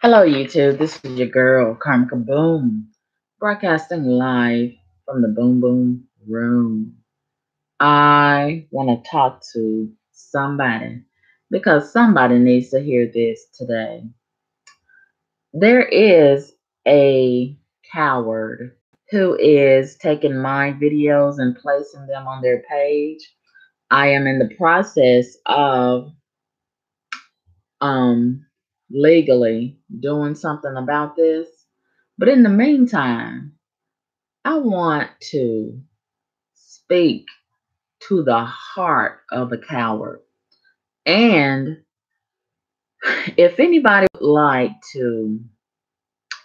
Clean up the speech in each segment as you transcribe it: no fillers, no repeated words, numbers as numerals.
Hello, YouTube. This is your girl, Karmika Boom, broadcasting live from the Boom Boom Room. I want to talk to somebody because somebody needs to hear this today. There is a coward who is taking my videos and placing them on their page. I am in the process of um legally doing something about this. But in the meantime, I want to speak to the heart of the coward. And if anybody would like to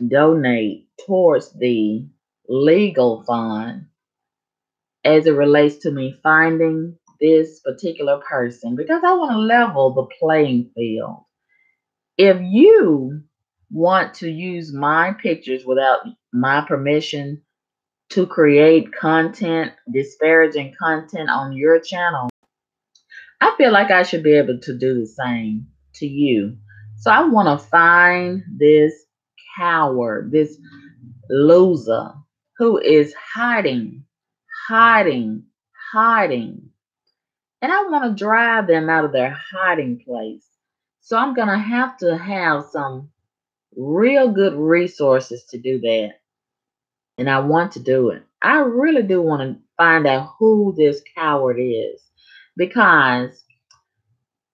donate towards the legal fund as it relates to me finding this particular person, because I want to level the playing field. If you want to use my pictures without my permission to create content, disparaging content on your channel, I feel like I should be able to do the same to you. So I want to find this coward, this loser who is hiding, hiding, hiding. And I want to drive them out of their hiding place. So I'm going to have some real good resources to do that. And I want to do it. I really do want to find out who this coward is. Because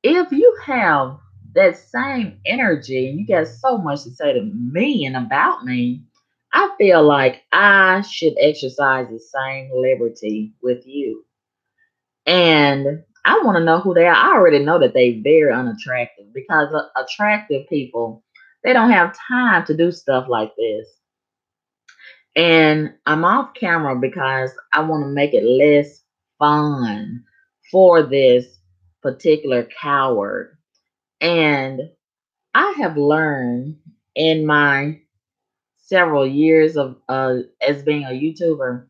if you have that same energy and you got so much to say to me and about me, I feel like I should exercise the same liberty with you. And I want to know who they are. I already know that they're very unattractive because attractive people, they don't have time to do stuff like this. And I'm off camera because I want to make it less fun for this particular coward. And I have learned in my several years of as being a YouTuber,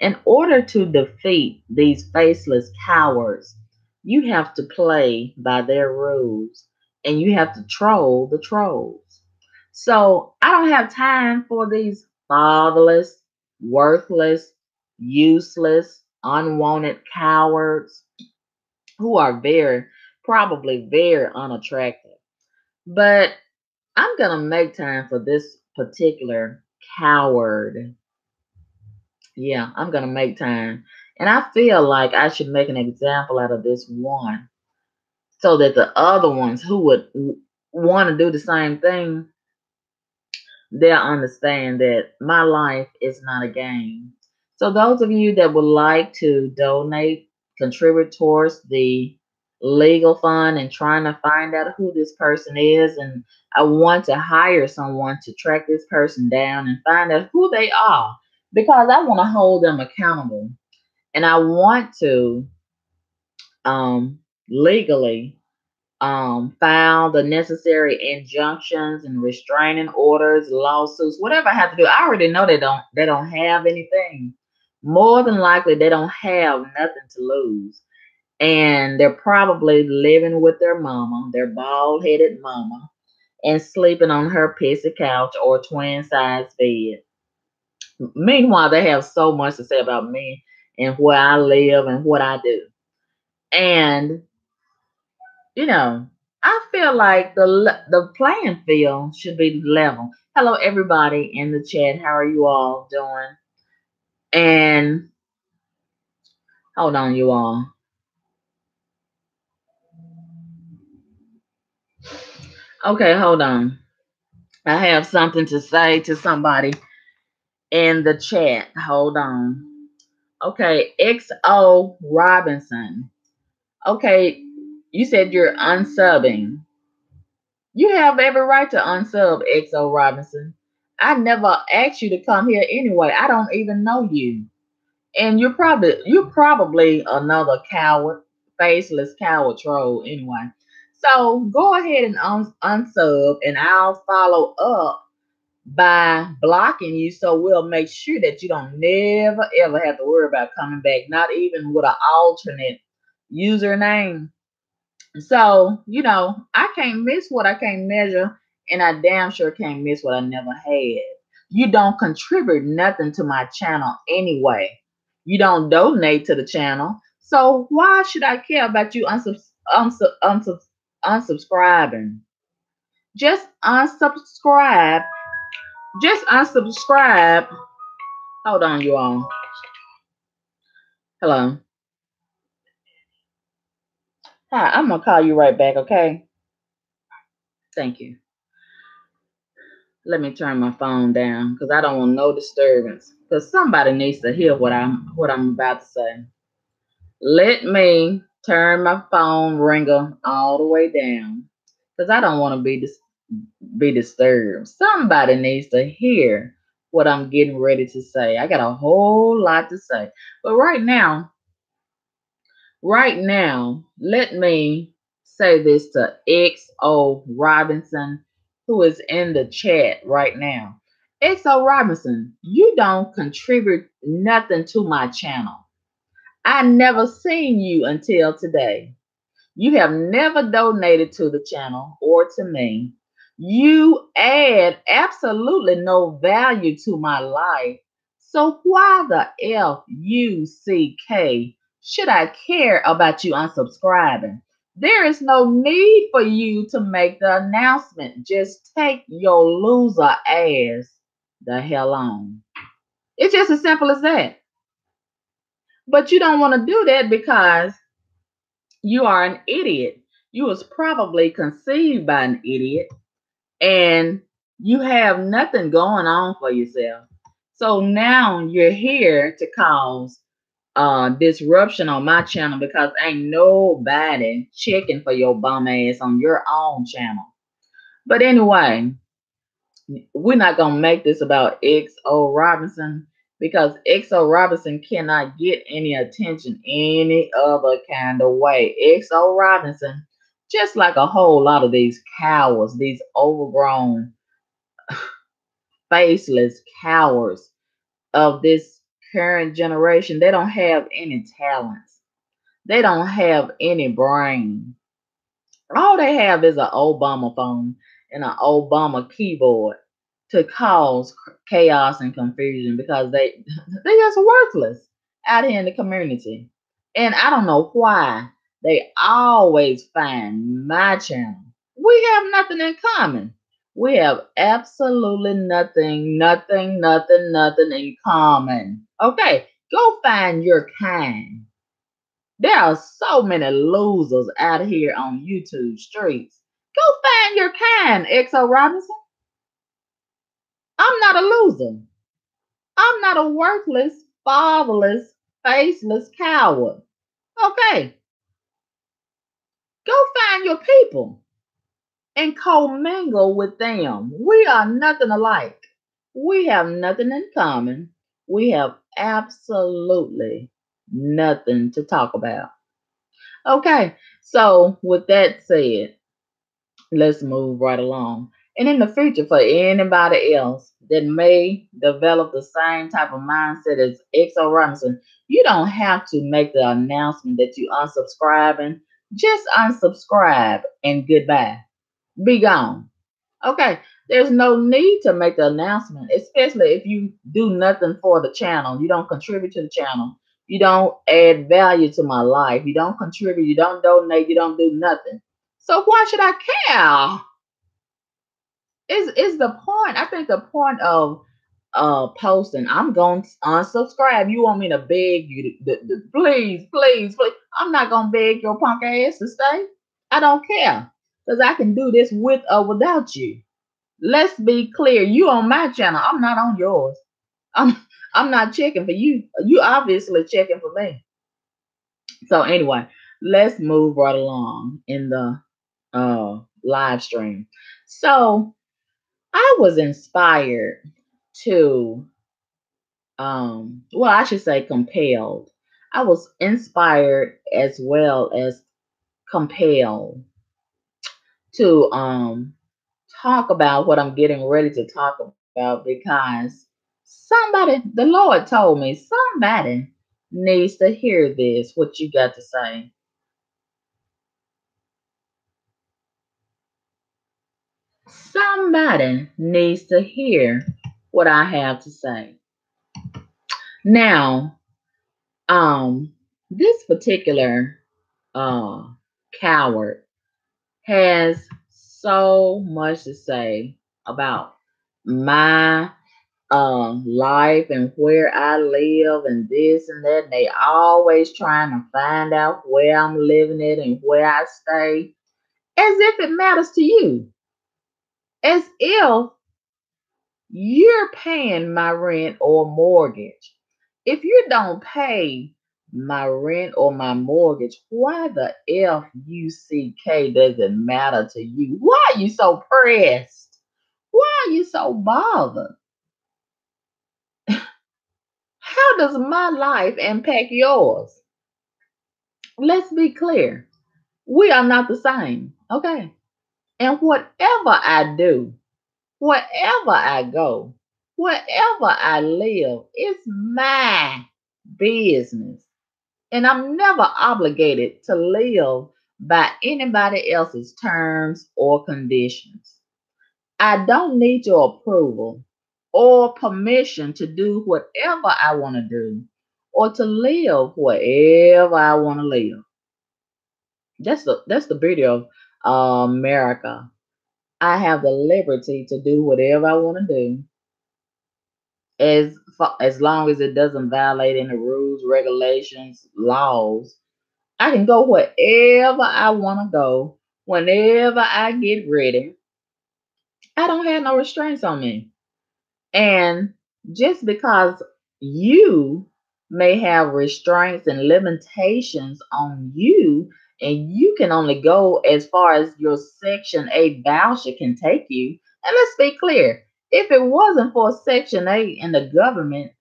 in order to defeat these faceless cowards, you have to play by their rules and you have to troll the trolls. So I don't have time for these fatherless, worthless, useless, unwanted cowards who are probably very unattractive. But I'm going to make time for this particular coward. Yeah, I'm going to make time. And I feel like I should make an example out of this one so that the other ones who would want to do the same thing, they'll understand that my life is not a game. So those of you that would like to donate, contribute towards the legal fund and trying to find out who this person is, and I want to hire someone to track this person down and find out who they are because I want to hold them accountable and I want to um legally file the necessary injunctions and restraining orders, lawsuits, whatever I have to do. I already know they don't have anything. More than likely they don't have nothing to lose. And they're probably living with their mama, their bald headed mama, and sleeping on her pissy couch or twin size bed. Meanwhile, they have so much to say about me and where I live and what I do. And you know, I feel like the playing field should be level. Hello, everybody in the chat. How are you all doing? And hold on, you all. Okay, hold on. I have something to say to somebody in the chat. Hold on. Okay, XO Robinson. Okay, you said you're unsubbing. You have every right to unsub XO Robinson. I never asked you to come here anyway. I don't even know you. And you're probably another coward, faceless coward troll anyway. So go ahead and unsub and I'll follow up by blocking you so we'll make sure that you don't never ever have to worry about coming back, not even with an alternate username. So, I can't miss what I can't measure. and I damn sure can't miss what I never had. You don't contribute nothing to my channel anyway. You don't donate to the channel. So why should I care about you unsubscribing? Just unsubscribe. Just unsubscribe. Hold on, you all. Hello. Hi, I'm gonna call you right back, okay? Thank you. Let me turn my phone down because I don't want no disturbance. Because somebody needs to hear what I'm about to say. Let me turn my phone ringer all the way down because I don't want to be disturbed. Somebody needs to hear what I'm getting ready to say. I got a whole lot to say, but right now, let me say this to XO Robinson, who is in the chat right now. XO Robinson, you don't contribute nothing to my channel. I never seen you until today. You have never donated to the channel or to me. You add absolutely no value to my life. So why the FUCK should I care about you unsubscribing? There is no need for you to make the announcement. Just take your loser ass the hell on. It's just as simple as that. But you don't want to do that because you are an idiot. You was probably conceived by an idiot and you have nothing going on for yourself. So now you're here to cause disruption on my channel because ain't nobody checking for your bum ass on your own channel. But anyway, we're not gonna make this about XO Robinson because XO Robinson cannot get any attention any other kind of way. XO Robinson, just like a whole lot of these cowards, these overgrown, faceless cowards of this current generation, they don't have any talents. They don't have any brain. All they have is an Obama phone and an Obama keyboard to cause chaos and confusion because they just worthless out here in the community. And I don't know why they always find my channel. We have nothing in common. We have absolutely nothing in common. Okay, go find your kind. There are so many losers out here on YouTube streets. Go find your kind, XO Robinson. I'm not a loser. I'm not a worthless, fatherless, faceless coward. Okay, go find your people and commingle with them. We are nothing alike. We have nothing in common. We have absolutely nothing to talk about. Okay, so with that said, let's move right along. And in the future, for anybody else that may develop the same type of mindset as XO Robinson, you don't have to make the announcement that you unsubscribing. Just unsubscribe and goodbye. Be gone. Okay, there's no need to make the announcement, especially if you do nothing for the channel. You don't contribute to the channel. You don't add value to my life. You don't contribute. You don't donate. You don't do nothing. So why should I care? Is the point? I think the point of posting, I'm going to unsubscribe. You want me to beg you to please. I'm not gonna beg your punk ass to stay. I don't care because I can do this with or without you. Let's be clear. You on my channel. I'm not on yours. I'm I'm not checking for you. You obviously checking for me. So anyway, let's move right along in the live stream. So I was inspired to well, I should say compelled. I was inspired as well as compelled to talk about what I'm getting ready to talk about because the Lord told me somebody needs to hear this, what you got to say. Somebody needs to hear what I have to say. Now, this particular uh coward has so much to say about my life and where I live and this and that. And they always trying to find out where I'm living at and where I stay, as if it matters to you, as if you're paying my rent or mortgage. If you don't pay my rent or my mortgage, why the FUCK does it matter to you? Why are you so pressed? Why are you so bothered? How does my life impact yours? Let's be clear. We are not the same, okay? And whatever I do, wherever I go, wherever I live, it's my business. And I'm never obligated to live by anybody else's terms or conditions. I don't need your approval or permission to do whatever I want to do or to live wherever I want to live. That's the beauty of America. I have the liberty to do whatever I want to do as long as it doesn't violate any rules, regulations, laws. I can go wherever I want to go, whenever I get ready. I don't have no restraints on me. And just because you may have restraints and limitations on you, and you can only go as far as your Section 8 voucher can take you. And let's be clear, if it wasn't for Section 8 in the government,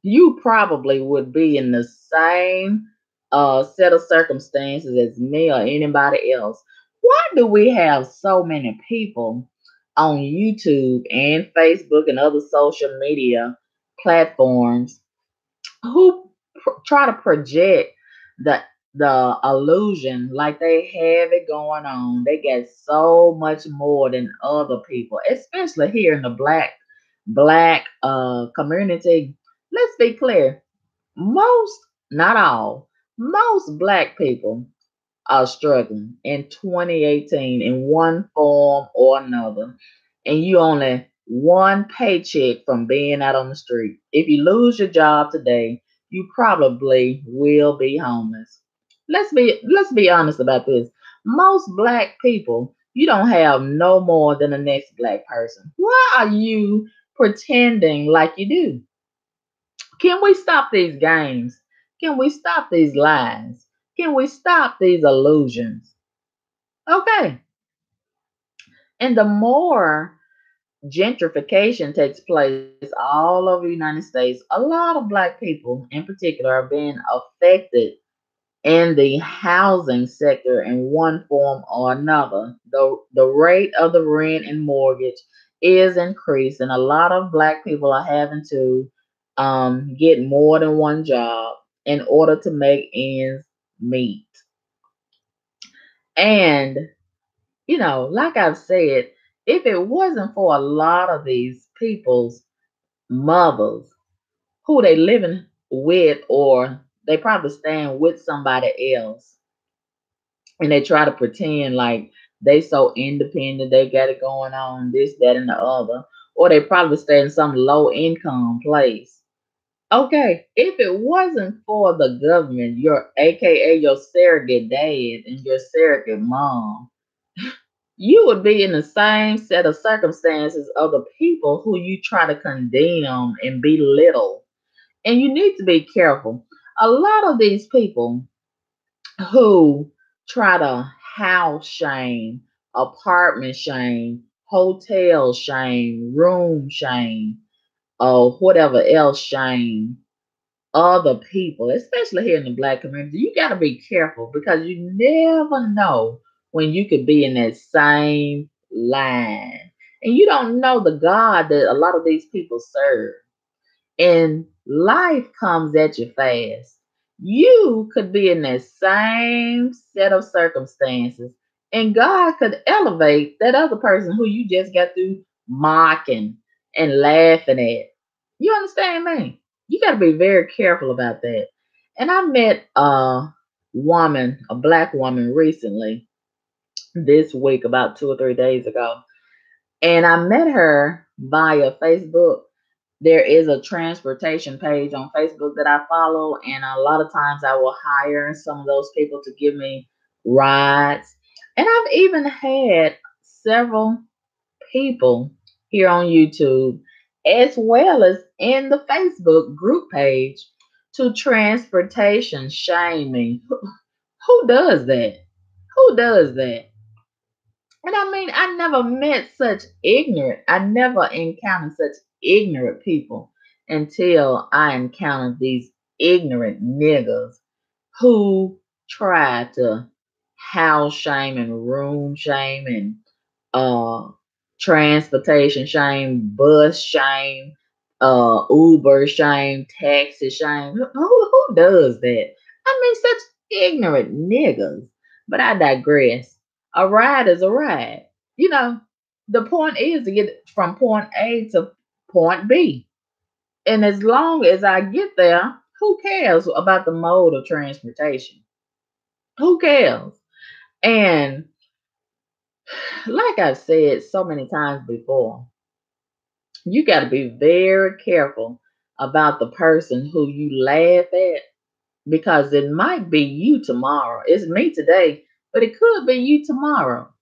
you probably would be in the same set of circumstances as me or anybody else. Why do we have so many people on YouTube and Facebook and other social media platforms who try to project the illusion like they have it going on? They get so much more than other people, especially here in the black community. Let's be clear. Most, not all, most black people are struggling in 2018 in one form or another. And you only one paycheck from being out on the street. If you lose your job today, you probably will be homeless. Let's be honest about this. Most black people, you don't have no more than the next black person. Why are you pretending like you do? Can we stop these games? Can we stop these lies? Can we stop these illusions? Okay. And the more gentrification takes place all over the United States, a lot of black people in particular are being affected in the housing sector in one form or another. The rate of the rent and mortgage is increasing. A lot of black people are having to get more than one job in order to make ends meet. And, like I've said, if it wasn't for a lot of these people's mothers who they living with, or they probably staying with somebody else, and they try to pretend like they so independent, they got it going on, this, that, and the other, or they probably stay in some low income place. Okay, if it wasn't for the government, your AKA your surrogate dad and your surrogate mom, you would be in the same set of circumstances of the people who you try to condemn and belittle. And you need to be careful. A lot of these people who try to house shame, apartment shame, hotel shame, room shame, or whatever else shame other people, especially here in the black community. You got to be careful because you never know when you could be in that same line. And you don't know the God that a lot of these people serve. And life comes at you fast. You could be in that same set of circumstances And God could elevate that other person who you just got through mocking and laughing at. You understand me? You got to be very careful about that. And I met a woman, a black woman, recently this week, about 2 or 3 days ago. And I met her via Facebook. There is a transportation page on Facebook that I follow, and a lot of times I will hire some of those people to give me rides. And I've even had several people here on YouTube, as well as in the Facebook group page, to transportation shame me. Who does that? Who does that? And I mean, I never met such ignorant, I never encountered such ignorant people until I encountered these ignorant niggas who try to house shame and room shame and uh transportation shame, bus shame, Uber shame, taxi shame. Who does that? I mean, such ignorant niggas. But I digress. A ride is a ride. You know, the point is to get from point A to point B. And as long as I get there, who cares about the mode of transportation? Who cares? And like I've said so many times before, you got to be very careful about the person who you laugh at, because it might be you tomorrow. It's me today, but it could be you tomorrow.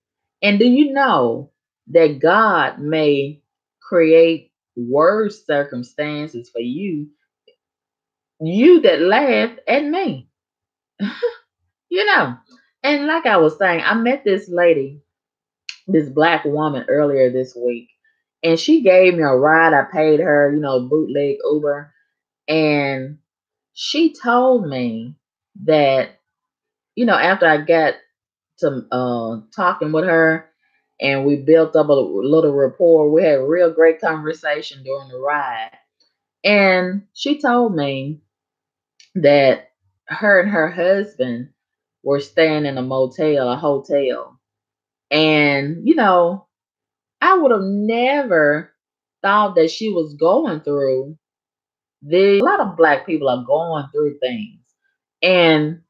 And do you know that God may create worse circumstances for you, you that laughed at me, you know? And like I was saying, I met this lady, this black woman earlier this week, and she gave me a ride. I paid her, bootleg Uber. And she told me that, after I got to talking with her and we built up a little rapport, we had a real great conversation during the ride. And she told me that her and her husband were staying in a hotel. And, I would have never thought that she was going through a lot of black people are going through things. And,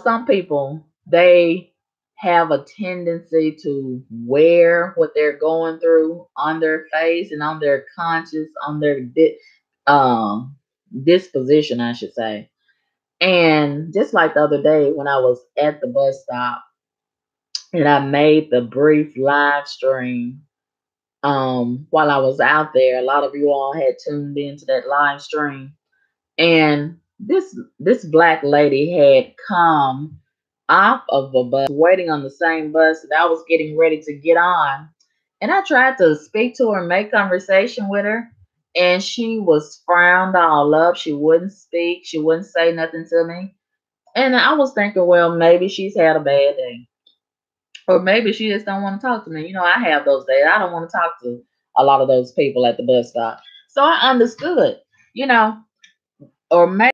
some people, they have a tendency to wear what they're going through on their face and on their conscience, on their um, disposition, I should say. And just like the other day when I was at the bus stop and I made the brief live stream while I was out there, a lot of you all had tuned into that live stream. And this black lady had come off of a bus, waiting on the same bus that I was getting ready to get on. And I tried to speak to her, make conversation with her, and she was frowned all up. She wouldn't speak. She wouldn't say nothing to me. And I was thinking, well, maybe she's had a bad day, or maybe she just don't want to talk to me. I have those days. I don't want to talk to a lot of those people at the bus stop. So I understood, you know, or maybe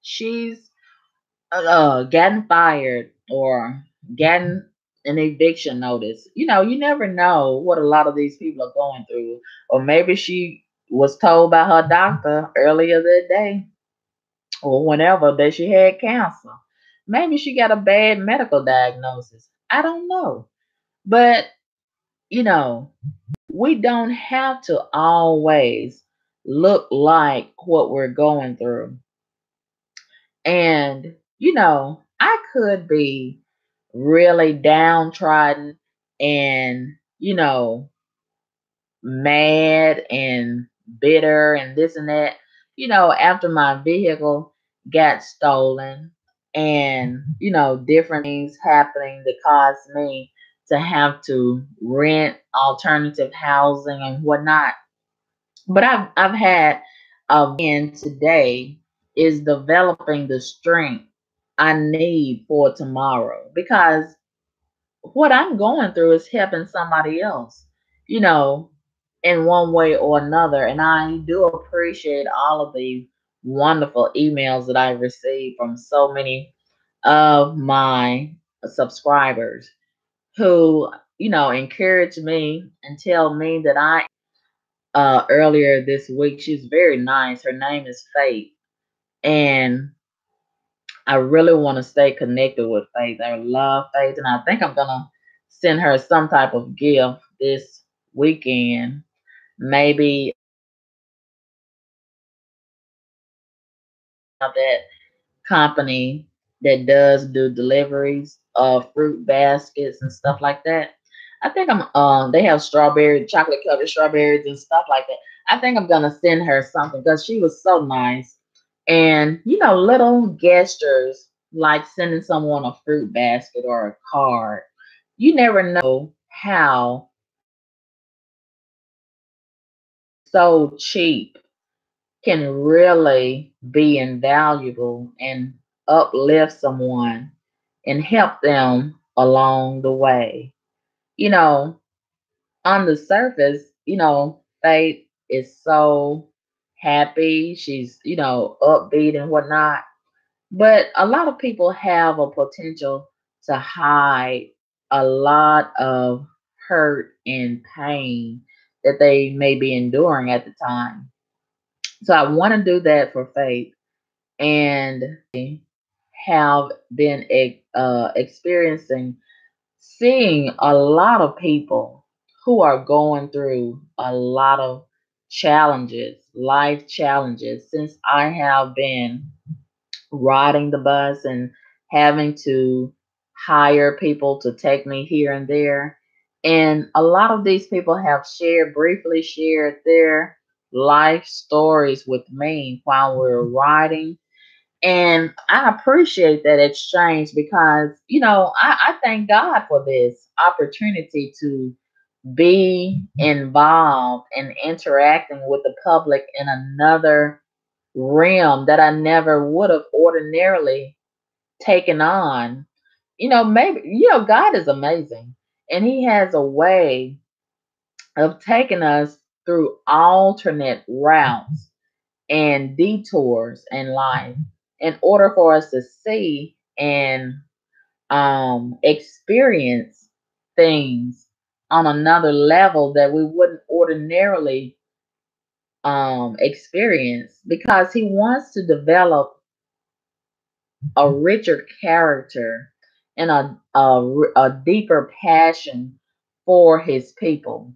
she's gotten fired or gotten an eviction notice. You never know what a lot of these people are going through. Or maybe she was told by her doctor earlier that day or whenever that she had cancer. Maybe she got a bad medical diagnosis. I don't know. But, you know, we don't have to always look like what we're going through. And, I could be really downtrodden and, mad and bitter and this and that, after my vehicle got stolen and, different things happening that caused me to have to rent alternative housing and whatnot. But I've had and today is developing the strength I need for tomorrow, because what I'm going through is helping somebody else, you know, in one way or another. And I do appreciate all of the wonderful emails that I received from so many of my subscribers who, encourage me and tell me that earlier this week. She's very nice. Her name is Faith. And I really want to stay connected with Faith. I love Faith. And I think I'm going to send her some type of gift this weekend. Maybe that company that does do deliveries of fruit baskets and stuff like that. I think they have strawberry, chocolate covered strawberries and stuff like that. I think I'm gonna send her something because she was so nice. And little gestures like sending someone a fruit basket or a card. You never know how so cheap can really be invaluable and uplift someone and help them along the way. You know, on the surface, Faith is so happy. She's, upbeat and whatnot. But a lot of people have a potential to hide a lot of hurt and pain that they may be enduring at the time. So I want to do that for Faith and have been experiencing seeing a lot of people who are going through a lot of challenges, life challenges, since I have been riding the bus and having to hire people to take me here and there. And a lot of these people have briefly shared their life stories with me while we're riding. And I appreciate that exchange because, I thank God for this opportunity to be involved and interacting with the public in another realm that I never would have ordinarily taken on. Maybe, God is amazing and He has a way of taking us through alternate routes and detours in life in order for us to see and experience things on another level that we wouldn't ordinarily experience because he wants to develop a richer character and a deeper passion for his people.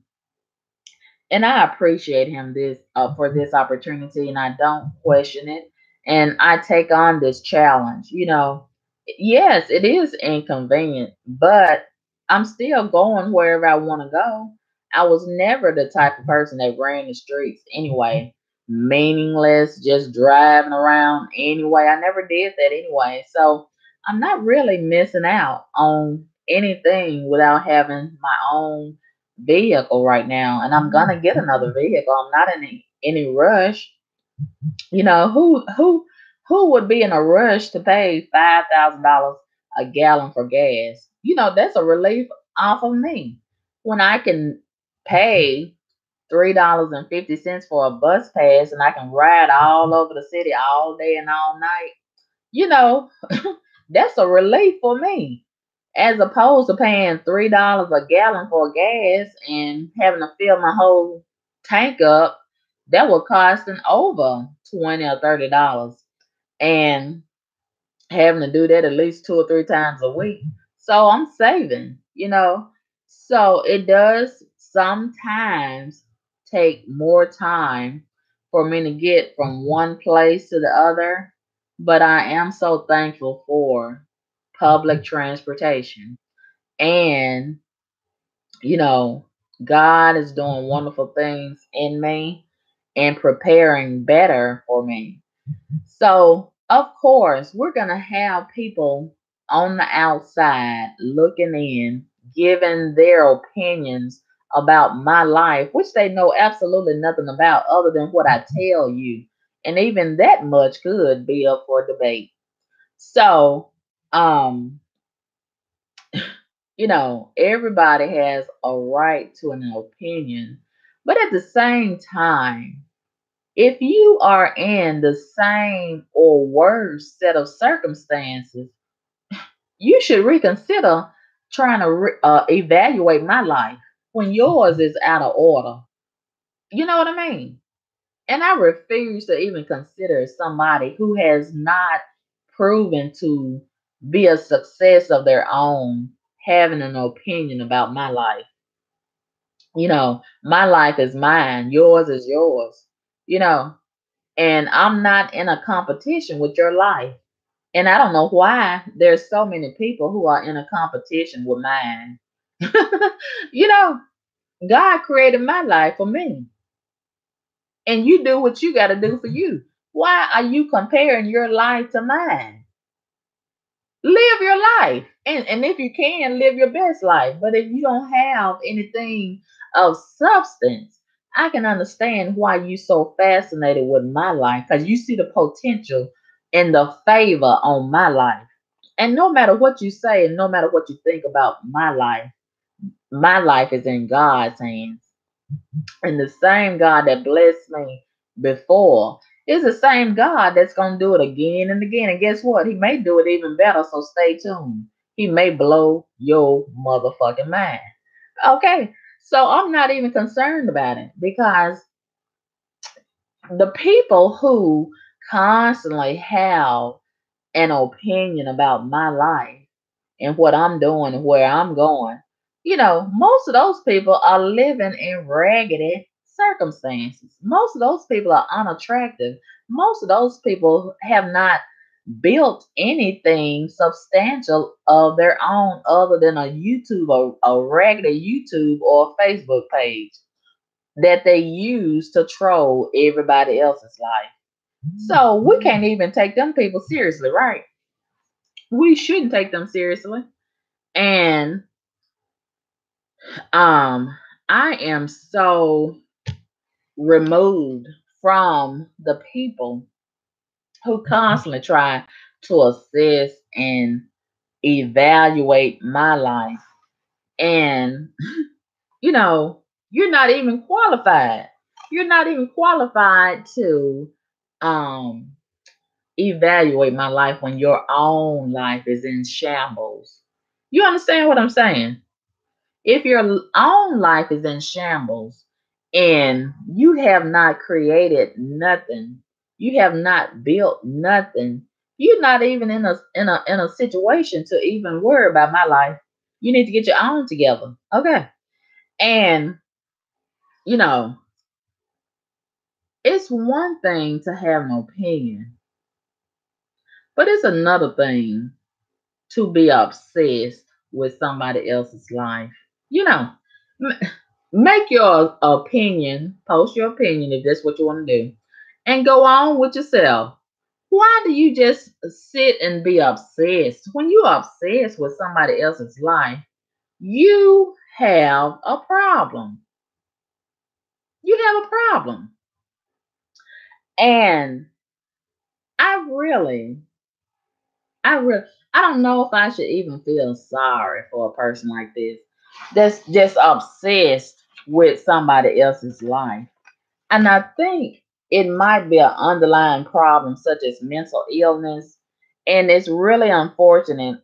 And I appreciate him this for this opportunity, and I don't question it. And I take on this challenge. Yes, it is inconvenient, but I'm still going wherever I want to go. I was never the type of person that ran the streets anyway, meaningless, just driving around anyway. I never did that anyway. So I'm not really missing out on anything without having my own vehicle right now, and I'm gonna get another vehicle. I'm not in any rush. Who would be in a rush to pay $5,000 a gallon for gas? That's a relief off of me when I can pay $3.50 for a bus pass and I can ride all over the city all day and all night. You know, that's a relief for me as opposed to paying $3 a gallon for gas and having to fill my whole tank up. That would cost an over $20 or $30 and having to do that at least 2 or 3 times a week. So I'm saving. So it does sometimes take more time for me to get from one place to the other, but I am so thankful for public transportation. And, you know, God is doing wonderful things in me and preparing better for me. So, of course, we're going to have people on the outside looking in, giving their opinions about my life, which they know absolutely nothing about other than what I tell you. And even that much could be up for debate. So, um, everybody has a right to an opinion. But at the same time, if you are in the same or worse set of circumstances, You should reconsider trying to evaluate my life when yours is out of order. You know what I mean? And I refuse to even consider somebody who has not proven to be a success of their own having an opinion about my life. My life is mine, yours is yours, you know, and I'm not in a competition with your life. And I don't know why there's so many people who are in a competition with mine. you know, God created my life for me, and you do what you got to do for you. Why are you comparing your life to mine? Live your life, and if you can, live your best life. But if you don't have anything of substance, I can understand why you so fascinated with my life, because you see the potential and the favor on my life. And no matter what you say and no matter what you think about my life is in God's hands. And the same God that blessed me before is the same God that's going to do it again and again. And guess what? He may do it even better. So stay tuned. He may blow your motherfucking mind. Okay. So I'm not even concerned about it, because the people who constantly have an opinion about my life and what I'm doing and where I'm going, most of those people are living in raggedy circumstances. Most of those people are unattractive. Most of those people have not built anything substantial of their own other than a YouTube or a raggedy YouTube or a Facebook page that they use to troll everybody else's life. So we can't even take them people seriously, right? We shouldn't take them seriously. And um I am so removed from the people who constantly try to assess and evaluate my life. And you know, you're not even qualified. You're not even qualified to um evaluate my life when your own life is in shambles. You understand what I'm saying? If your own life is in shambles and you have not created nothing, you have not built nothing, you're not even in a situation to even worry about my life. You need to get your own together. Okay. And you know, it's one thing to have an opinion, but it's another thing to be obsessed with somebody else's life. You know, make your opinion, post your opinion if that's what you want to do, and go on with yourself. Why do you just sit and be obsessed? When you're obsessed with somebody else's life, you have a problem. You have a problem. And I really, I really, I don't know if I should even feel sorry for a person like this that's just obsessed with somebody else's life. And I think it might be an underlying problem such as mental illness. And it's really unfortunate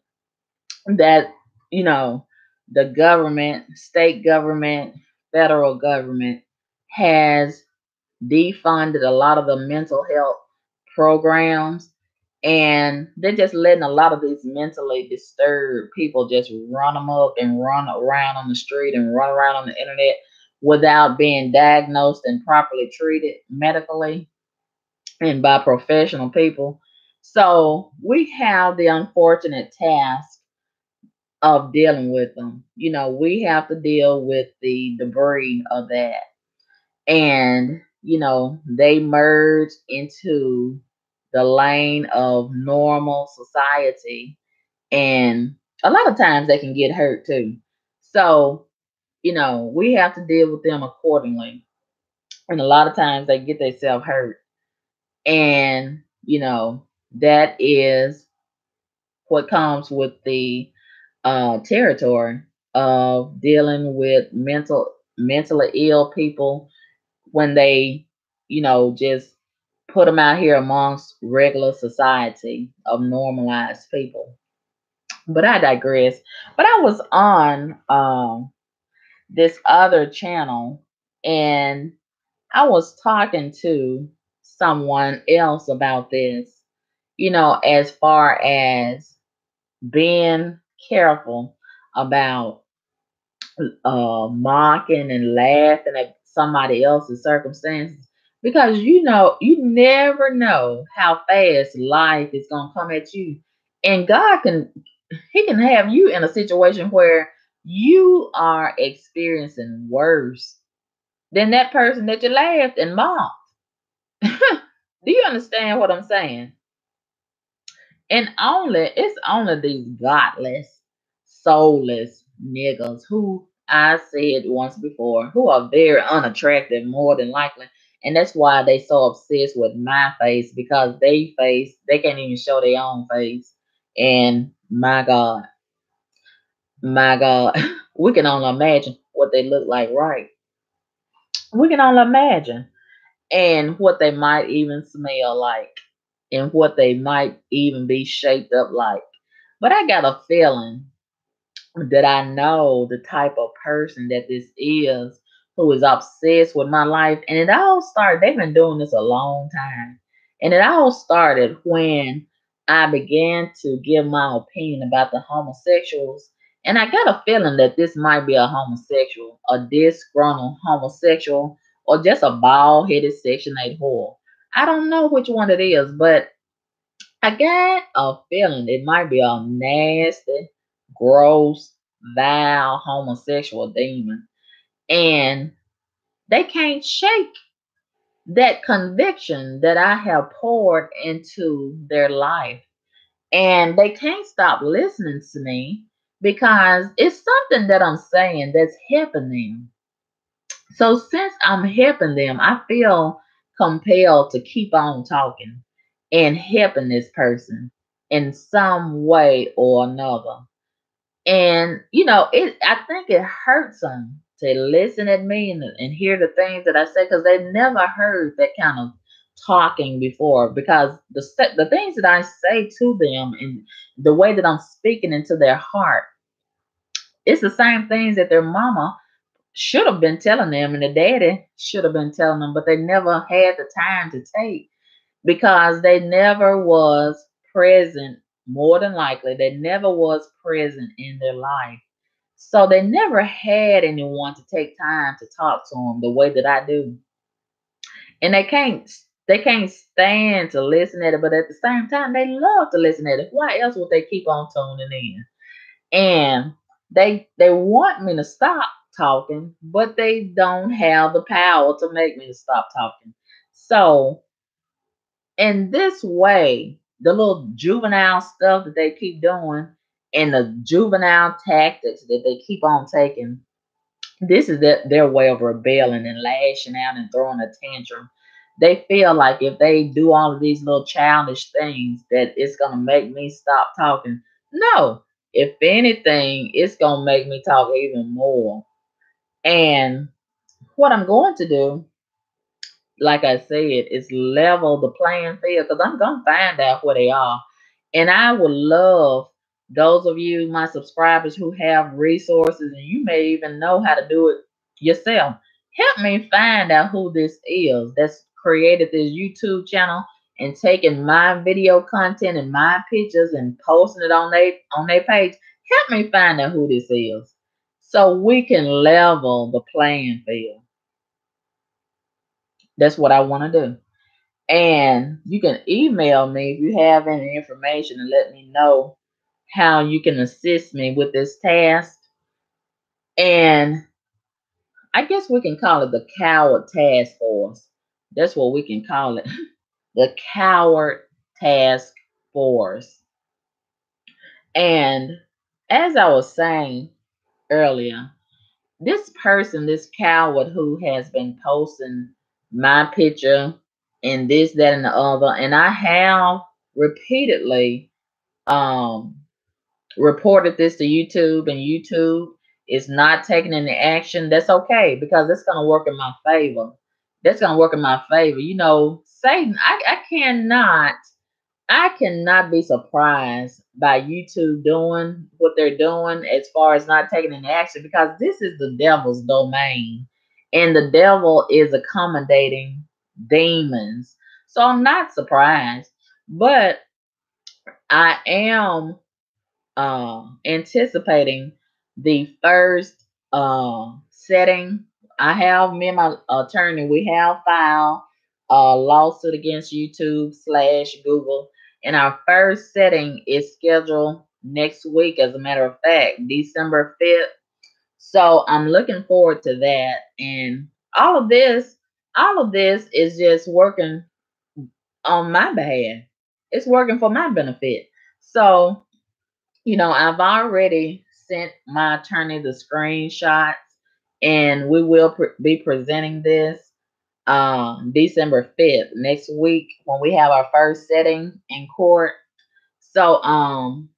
that, you know, the government, state government, federal government has defunded a lot of the mental health programs, and they're just letting a lot of these mentally disturbed people just run them up and run around on the street and run around on the internet without being diagnosed and properly treated medically and by professional people. So we have the unfortunate task of dealing with them. We have to deal with the debris of that. And they merge into the lane of normal society, and a lot of times they can get hurt too. So we have to deal with them accordingly, and a lot of times they get themselves hurt. And that is what comes with the territory of dealing with mentally ill people when they, just put them out here amongst regular society of normalized people. But I digress. But I was on this other channel, and I was talking to someone else about this, as far as being careful about mocking and laughing at somebody else's circumstances, because you never know how fast life is going to come at you, and he can have you in a situation where you are experiencing worse than that person that you laughed and mocked. Do you understand what I'm saying? And it's only these godless, soulless niggas who I said once before, who are very unattractive more than likely. And that's why they so obsessed with my face, because they can't even show their own face. And my God, we can only imagine what they look like, right? We can only imagine. And what they might even smell like, and what they might even be shaped up like. But I got a feeling that I know the type of person that this is, who is obsessed with my life. And it all started, they've been doing this a long time. And it all started when I began to give my opinion about the homosexuals. And I got a feeling that this might be a homosexual, a disgruntled homosexual, or just a bald headed Section 8 whore. I don't know which one it is, but I got a feeling it might be a nasty, gross, vile homosexual demon. And they can't shake that conviction that I have poured into their life. And they can't stop listening to me because it's something that I'm saying that's helping them. So since I'm helping them, I feel compelled to keep on talking and helping this person in some way or another. And I think it hurts them to listen at me and hear the things that I say, because they never heard that kind of talking before. Because the things that I say to them and the way that I'm speaking into their heart, it's the same things that their mama should have been telling them and the daddy should have been telling them, but they never had the time to take, because they never was present. More than likely, they never was present in their life. So they never had anyone to take time to talk to them the way that I do. And they can't stand to listen at it, but at the same time they love to listen at it. Why else would they keep on tuning in? And they want me to stop talking, but they don't have the power to make me to stop talking. So in this way, the little juvenile stuff that they keep doing and the juvenile tactics that they keep on taking, this is their way of rebelling and lashing out and throwing a tantrum. They feel like if they do all of these little childish things, that it's gonna make me stop talking. No, if anything, it's gonna make me talk even more. And what I'm going to do, like I said, is level the playing field, because I'm gonna find out where they are. And I would love those of you, my subscribers, who have resources and you may even know how to do it yourself. Help me find out who this is that's created this YouTube channel and taking my video content and my pictures and posting it on their page. Help me find out who this is so we can level the playing field. That's what I want to do. And you can email me if you have any information and let me know how you can assist me with this task. And I guess we can call it the Coward Task Force. That's what we can call it. The Coward Task Force. And as I was saying earlier, this person, this coward who has been posting my picture and this, that, and the other, and I have repeatedly um reported this to YouTube, and YouTube is not taking any action. That's okay, because it's gonna work in my favor. That's gonna work in my favor. Satan, I cannot I cannot be surprised by YouTube doing what they're doing as far as not taking any action, because this is the devil's domain and the devil is accommodating demons. So I'm not surprised, but I am anticipating the first setting. I have me and my attorney. We have filed a lawsuit against YouTube slash Google, and our first setting is scheduled next week. As a matter of fact, December 5th. So I'm looking forward to that, and all of this, all of this is just working on my behalf. It's working for my benefit. So I've already sent my attorney the screenshots, and we will be presenting this December 5th, next week, when we have our first setting in court. So I'm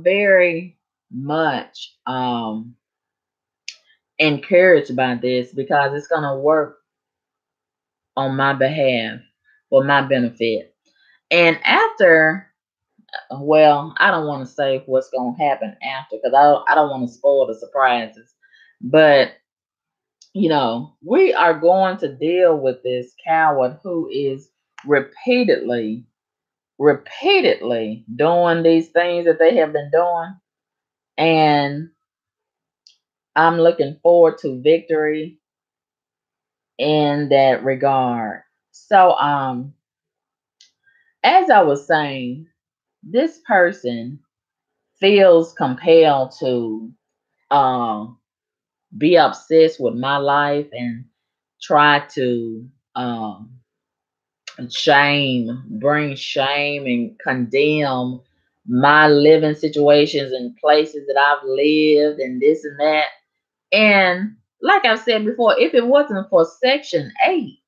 very much encouraged by this, because it's gonna work on my behalf for my benefit. And after, well, I don't want to say what's going to happen after, because I don't want to spoil the surprises. But, we are going to deal with this coward who is repeatedly doing these things that they have been doing. And I'm looking forward to victory in that regard. So, as I was saying, this person feels compelled to um be obsessed with my life and try to bring shame and condemn my living situations and places that I've lived and this and that. And like I've said before, if it wasn't for Section 8,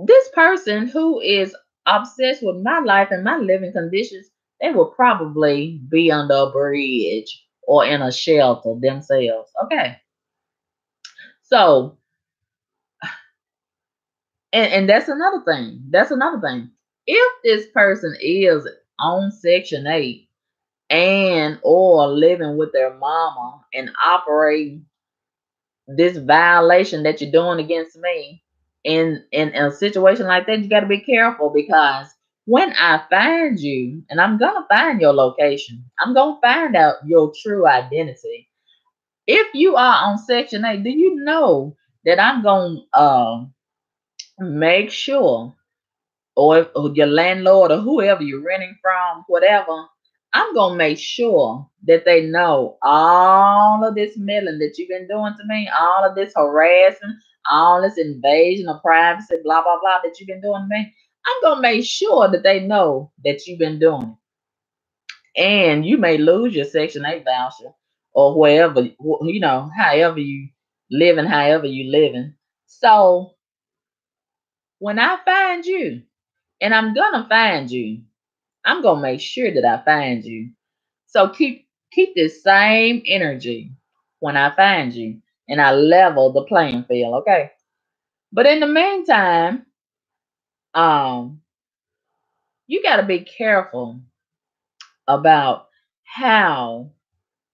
this person who is obsessed with my life and my living conditions, they will probably be under a bridge or in a shelter themselves. Okay. So, and that's another thing. That's another thing. If this person is on Section 8 and or living with their mama and operating this violation that you're doing against me, in a situation like that, you got to be careful, because when I find you, and I'm gonna find your location, I'm gonna find out your true identity. If you are on Section 8, do you know that I'm gonna make sure, or your landlord or whoever you're renting from, whatever, I'm gonna make sure that they know all of this meddling that you've been doing to me, all of this harassment, all this invasion of privacy, blah blah blah, that you've been doing to me. I'm gonna make sure that they know that you've been doing it. And you may lose your Section 8 voucher, or wherever, however you living, however you living. So when I find you, and I'm gonna find you, I'm gonna make sure that I find you. So keep this same energy when I find you, and I level the playing field, okay? But in the meantime, um, you gotta be careful about how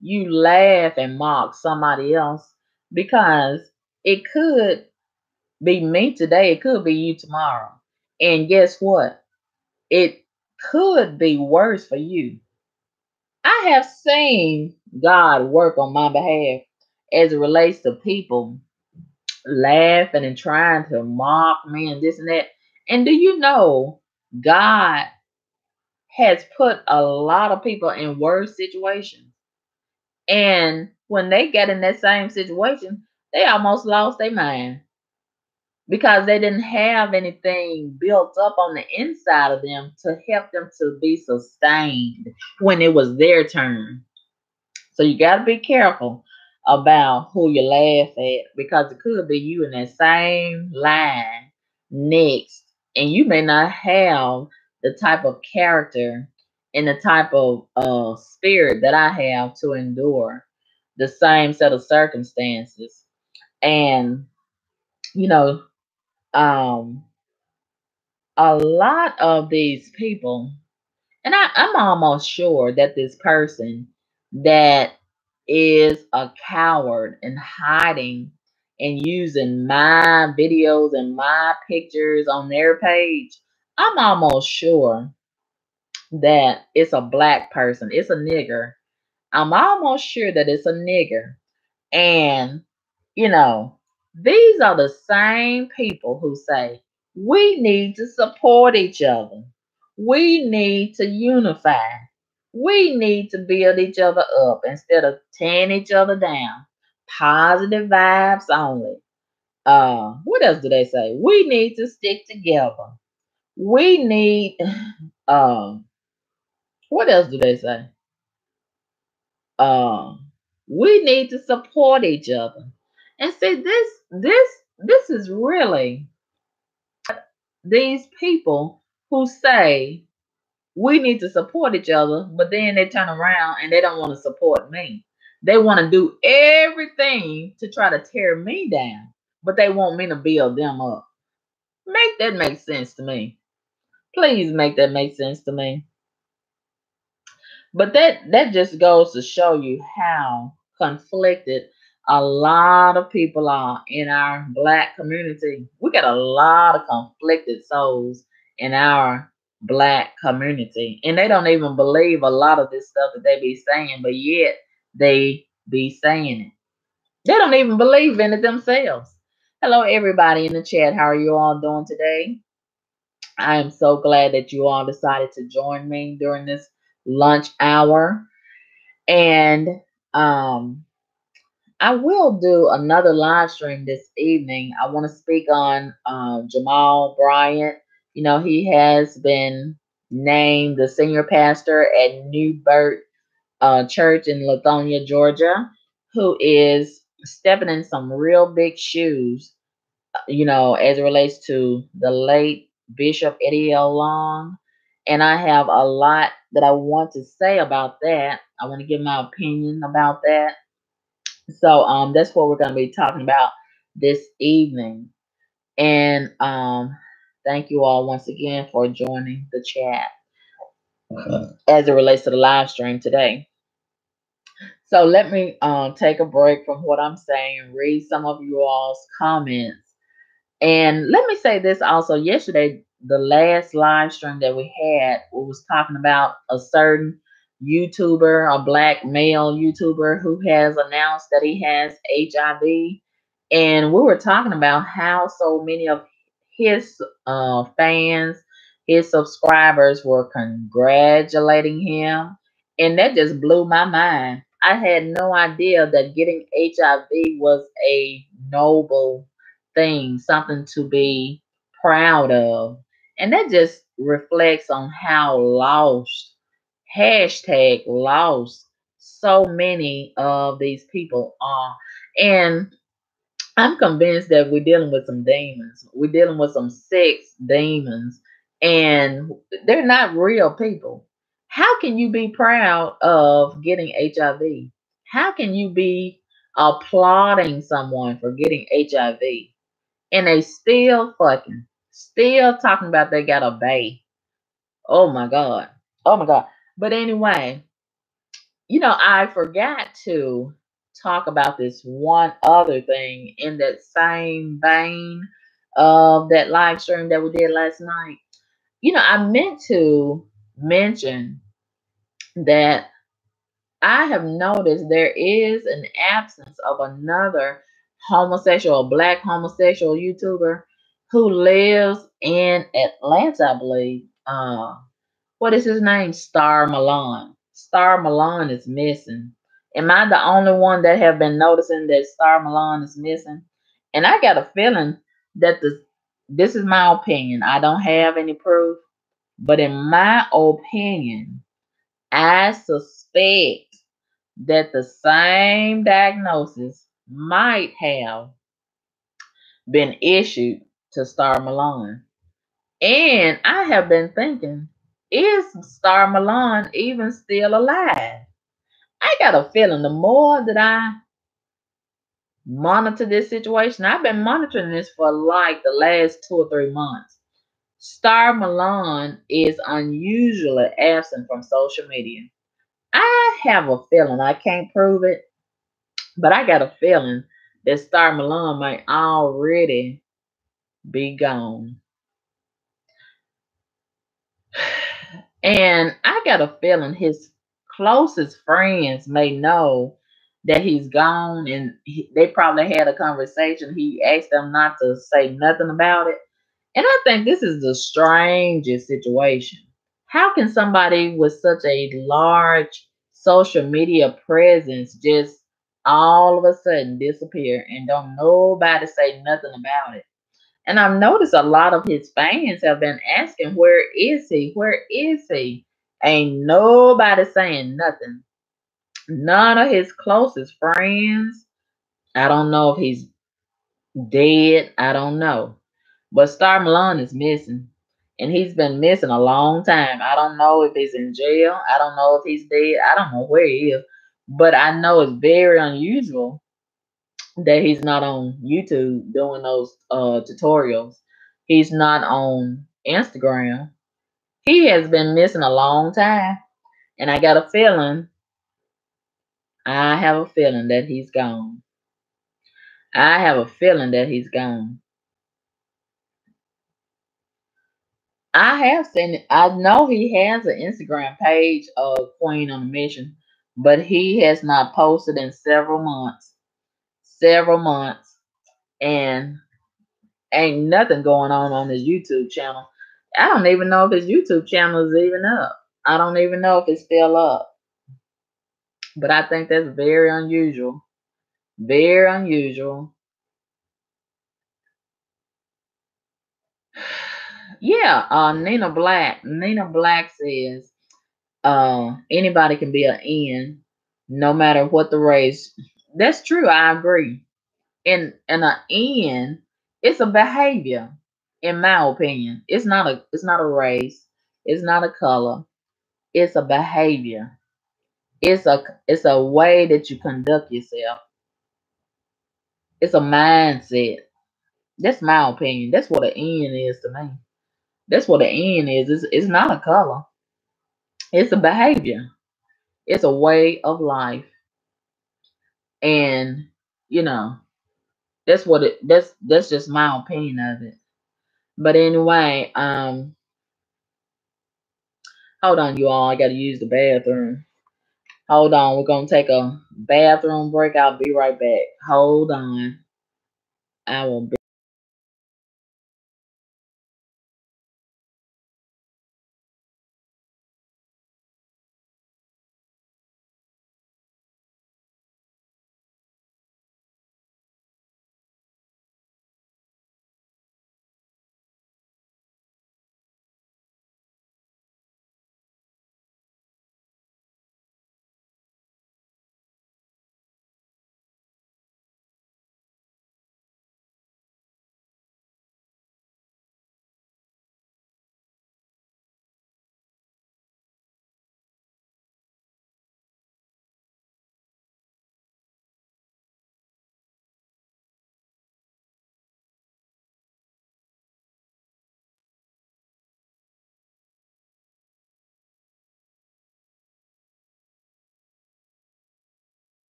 you laugh and mock somebody else, because it could be me today, it could be you tomorrow. And guess what? It could be worse for you. I have seen God work on my behalf as it relates to people laughing and trying to mock me and this and that. And do you know, God has put a lot of people in worse situations. And when they get in that same situation, they almost lost their mind, because they didn't have anything built up on the inside of them to help them to be sustained when it was their turn. So you got to be careful about who you laugh at, because it could be you in that same line next, and you may not have the type of character and the type of spirit that I have to endure the same set of circumstances. And you know, um, A lot of these people, and I'm almost sure that this person that is a coward and hiding and using my videos and my pictures on their page, I'm almost sure that it's a black person. It's a nigger. I'm almost sure that it's a nigger. And, you know, these are the same people who say, we need to support each other. We need to unify. We need to build each other up instead of tearing each other down. Positive vibes only. What else do they say? We need to stick together. We need um what else do they say? Um, we need to support each other. And see, this is really these people who say we need to support each other, but then they turn around and they don't want to support me. They want to do everything to try to tear me down, but they want me to build them up. Make that make sense to me. Please make that make sense to me. But that just goes to show you how conflicted a lot of people are in our black community. We got a lot of conflicted souls in our black community. And they don't even believe a lot of this stuff that they be saying, but yet they be saying it. They don't even believe in it themselves. Hello, everybody in the chat. How are you all doing today? I am so glad that you all decided to join me during this lunch hour. And um, I will do another live stream this evening. I want to speak on Jamal Bryant. You know, he has been named the senior pastor at New Birth Church in Lithonia, Georgia, who is stepping in some real big shoes, you know, as it relates to the late Bishop Eddie L. Long. And I have a lot that I want to say about that. I want to give my opinion about that. So that's what we're going to be talking about this evening. And thank you all once again for joining the chat as it relates to the live stream today. So let me take a break from what I'm saying and read some of you all's comments. And let me say this also. Yesterday, the last live stream that we had, we was talking about a certain YouTuber, a black male YouTuber who has announced that he has HIV. And we were talking about how so many of his fans, his subscribers were congratulating him. And that just blew my mind. I had no idea that getting HIV was a noble thing, something to be proud of. And that just reflects on how lost, hashtag lost, so many of these people are. And I'm convinced that we're dealing with some demons. We're dealing with some sex demons, and they're not real people. How can you be proud of getting HIV? How can you be applauding someone for getting HIV? And they still fucking, still talking about they got a bae. Oh my God. Oh my God. But anyway, you know, I forgot to talk about this one other thing in that same vein of that live stream that we did last night. You know, I meant to mention that I have noticed there is an absence of another homosexual, black homosexual YouTuber who lives in Atlanta, I believe. What is his name? Star Milan. Star Milan is missing. Am I the only one that have been noticing that Star Milan is missing? And I got a feeling that this is my opinion. I don't have any proof, but in my opinion, I suspect that the same diagnosis might have been issued to Star Milan. And I have been thinking, is Star Milan even still alive? I got a feeling the more that I monitor this situation, I've been monitoring this for like the last 2 or 3 months. Star Malone is unusually absent from social media. I have a feeling, I can't prove it, but I got a feeling that Star Malone might already be gone. And I got a feeling his closest friends may know that he's gone, and they probably had a conversation. He asked them not to say nothing about it. And I think this is the strangest situation. How can somebody with such a large social media presence just all of a sudden disappear and don't nobody say nothing about it? And I've noticed a lot of his fans have been asking, where is he? Where is he? Ain't nobody saying nothing. None of his closest friends. I don't know if he's dead. I don't know. But Star Malone is missing. And he's been missing a long time. I don't know if he's in jail. I don't know if he's dead. I don't know where he is. But I know it's very unusual that he's not on YouTube doing those tutorials. He's not on Instagram. He has been missing a long time. And I have a feeling that he's gone. I have a feeling that he's gone. I have seen it. I know he has an Instagram page of Queen on a Mission, but he has not posted in several months. Several months. And ain't nothing going on his YouTube channel. I don't even know if his YouTube channel is even up. I don't even know if it's still up. But I think that's very unusual. Very unusual. Yeah, Nina Black. Nina Black says anybody can be an N no matter what the race. That's true, I agree. And an N, it's a behavior, in my opinion. It's not a race, it's not a color, it's a behavior. It's a way that you conduct yourself. It's a mindset. That's my opinion. That's what an N is to me. That's what an N is. It's not a color. It's a behavior. It's a way of life. And you know, that's just my opinion of it. But anyway, hold on you all, I gotta use the bathroom. Hold on, we're gonna take a bathroom break. I'll be right back. Hold on. I will be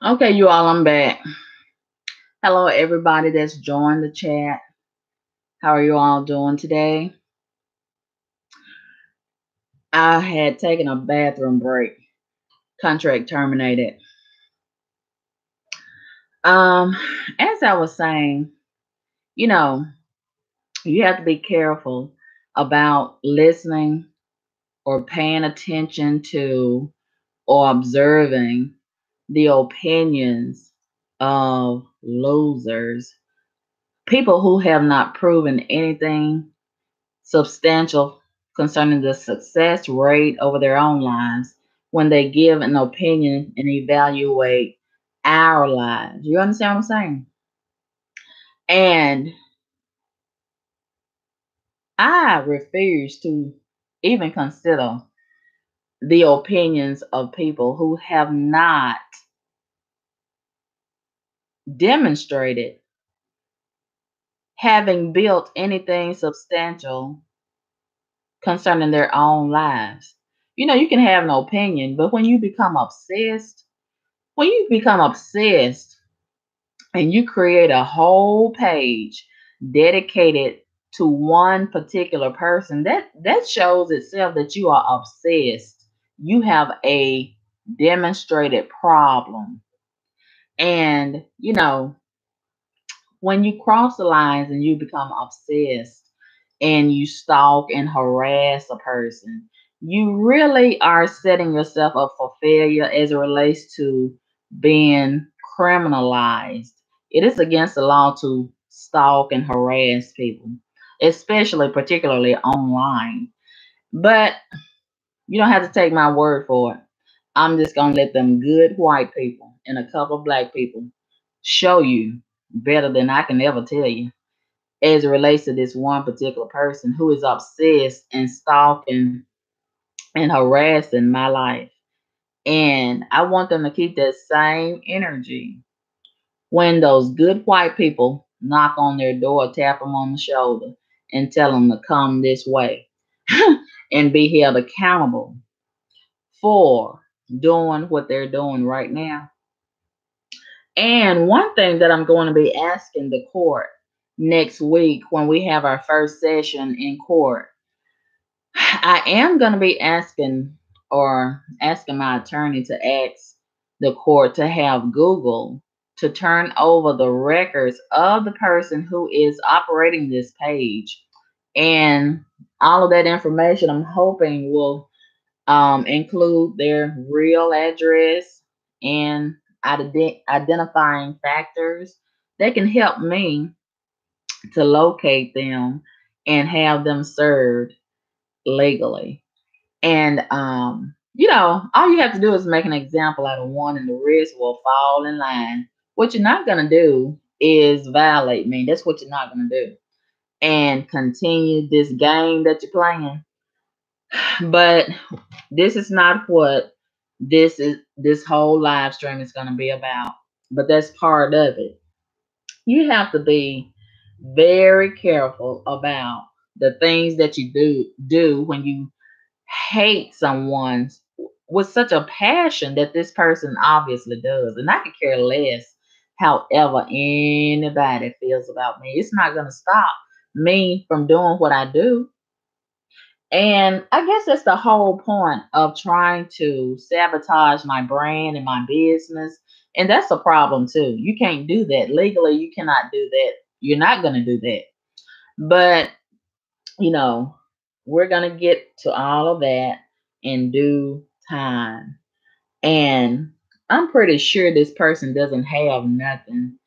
Okay, you all, I'm back. Hello, everybody that's joined the chat. How are you all doing today? I had taken a bathroom break. Contract terminated. Um, as I was saying, you know, you have to be careful about listening or paying attention to or observing the opinions of losers, people who have not proven anything substantial concerning the success rate over their own lives when they give an opinion and evaluate our lives. You understand what I'm saying? And I refuse to even consider the opinions of people who have not demonstrated having built anything substantial concerning their own lives. You know, you can have an opinion, but when you become obsessed and you create a whole page dedicated to one particular person, that shows itself that you are obsessed. You have a demonstrated problem. And when you cross the lines and you become obsessed and you stalk and harass a person, you really are setting yourself up for failure as it relates to being criminalized. It is against the law to stalk and harass people, especially particularly online. But you don't have to take my word for it. I'm just gonna let them good white people and a couple of black people show you better than I can ever tell you as it relates to this one particular person who is obsessed and stalking and harassing my life. And I want them to keep that same energy when those good white people knock on their door, tap them on the shoulder, and tell them to come this way and be held accountable for doing what they're doing right now. And one thing that I'm going to be asking the court next week when we have our first session in court, I am going to be asking my attorney to ask the court to have Google to turn over the records of the person who is operating this page. And all of that information I'm hoping will include their real address and identifying factors that can help me to locate them and have them served legally. And all you have to do is make an example out of one, and the rest will fall in line. What you're not gonna do is violate me. That's what you're not gonna do, and continue this game that you're playing. But this is not what this whole live stream is gonna be about. But that's part of it. You have to be very careful about the things that you do when you hate someone with such a passion that this person obviously does. And I could care less however anybody feels about me. It's not going to stop me from doing what I do. And I guess that's the whole point of trying to sabotage my brand and my business. And that's a problem too. You can't do that. Legally, you cannot do that. You're not going to do that. But you know, we're going to get to all of that in due time. And I'm pretty sure this person doesn't have nothing.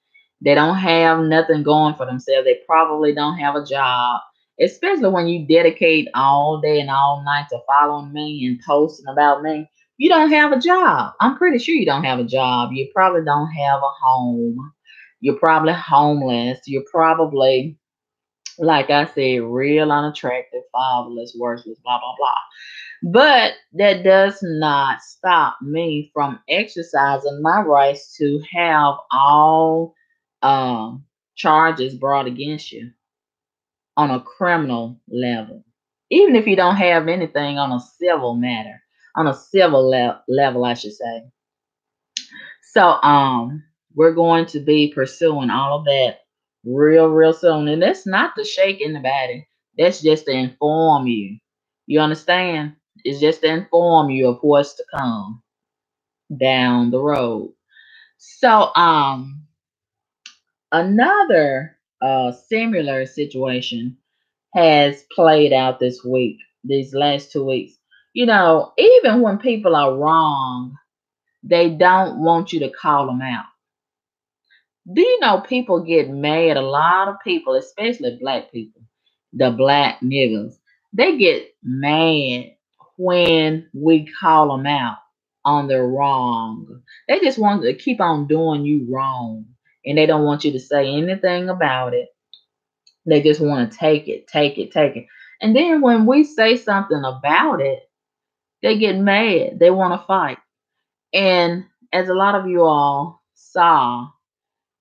They don't have nothing going for themselves. They probably don't have a job, especially when you dedicate all day and all night to following me and posting about me. You don't have a job. I'm pretty sure you don't have a job. You probably don't have a home. You're probably homeless. You're probably, like I said, real unattractive, fatherless, worthless, blah, blah, blah. But that does not stop me from exercising my rights to have all charges brought against you on a criminal level. Even if you don't have anything on a civil matter, on a civil level, I should say. So we're going to be pursuing all of that real soon. And that's not to shake anybody. That's just to inform you. You understand? It's just to inform you of what's to come down the road. So another similar situation has played out this week, these last 2 weeks. You know, even when people are wrong, they don't want you to call them out. Do you know people get mad? A lot of people, especially black people, the black niggas, they get mad when we call them out on their wrong. They just want to keep on doing you wrong and they don't want you to say anything about it. They just want to take it. And then when we say something about it, they get mad. They want to fight. And as a lot of you all saw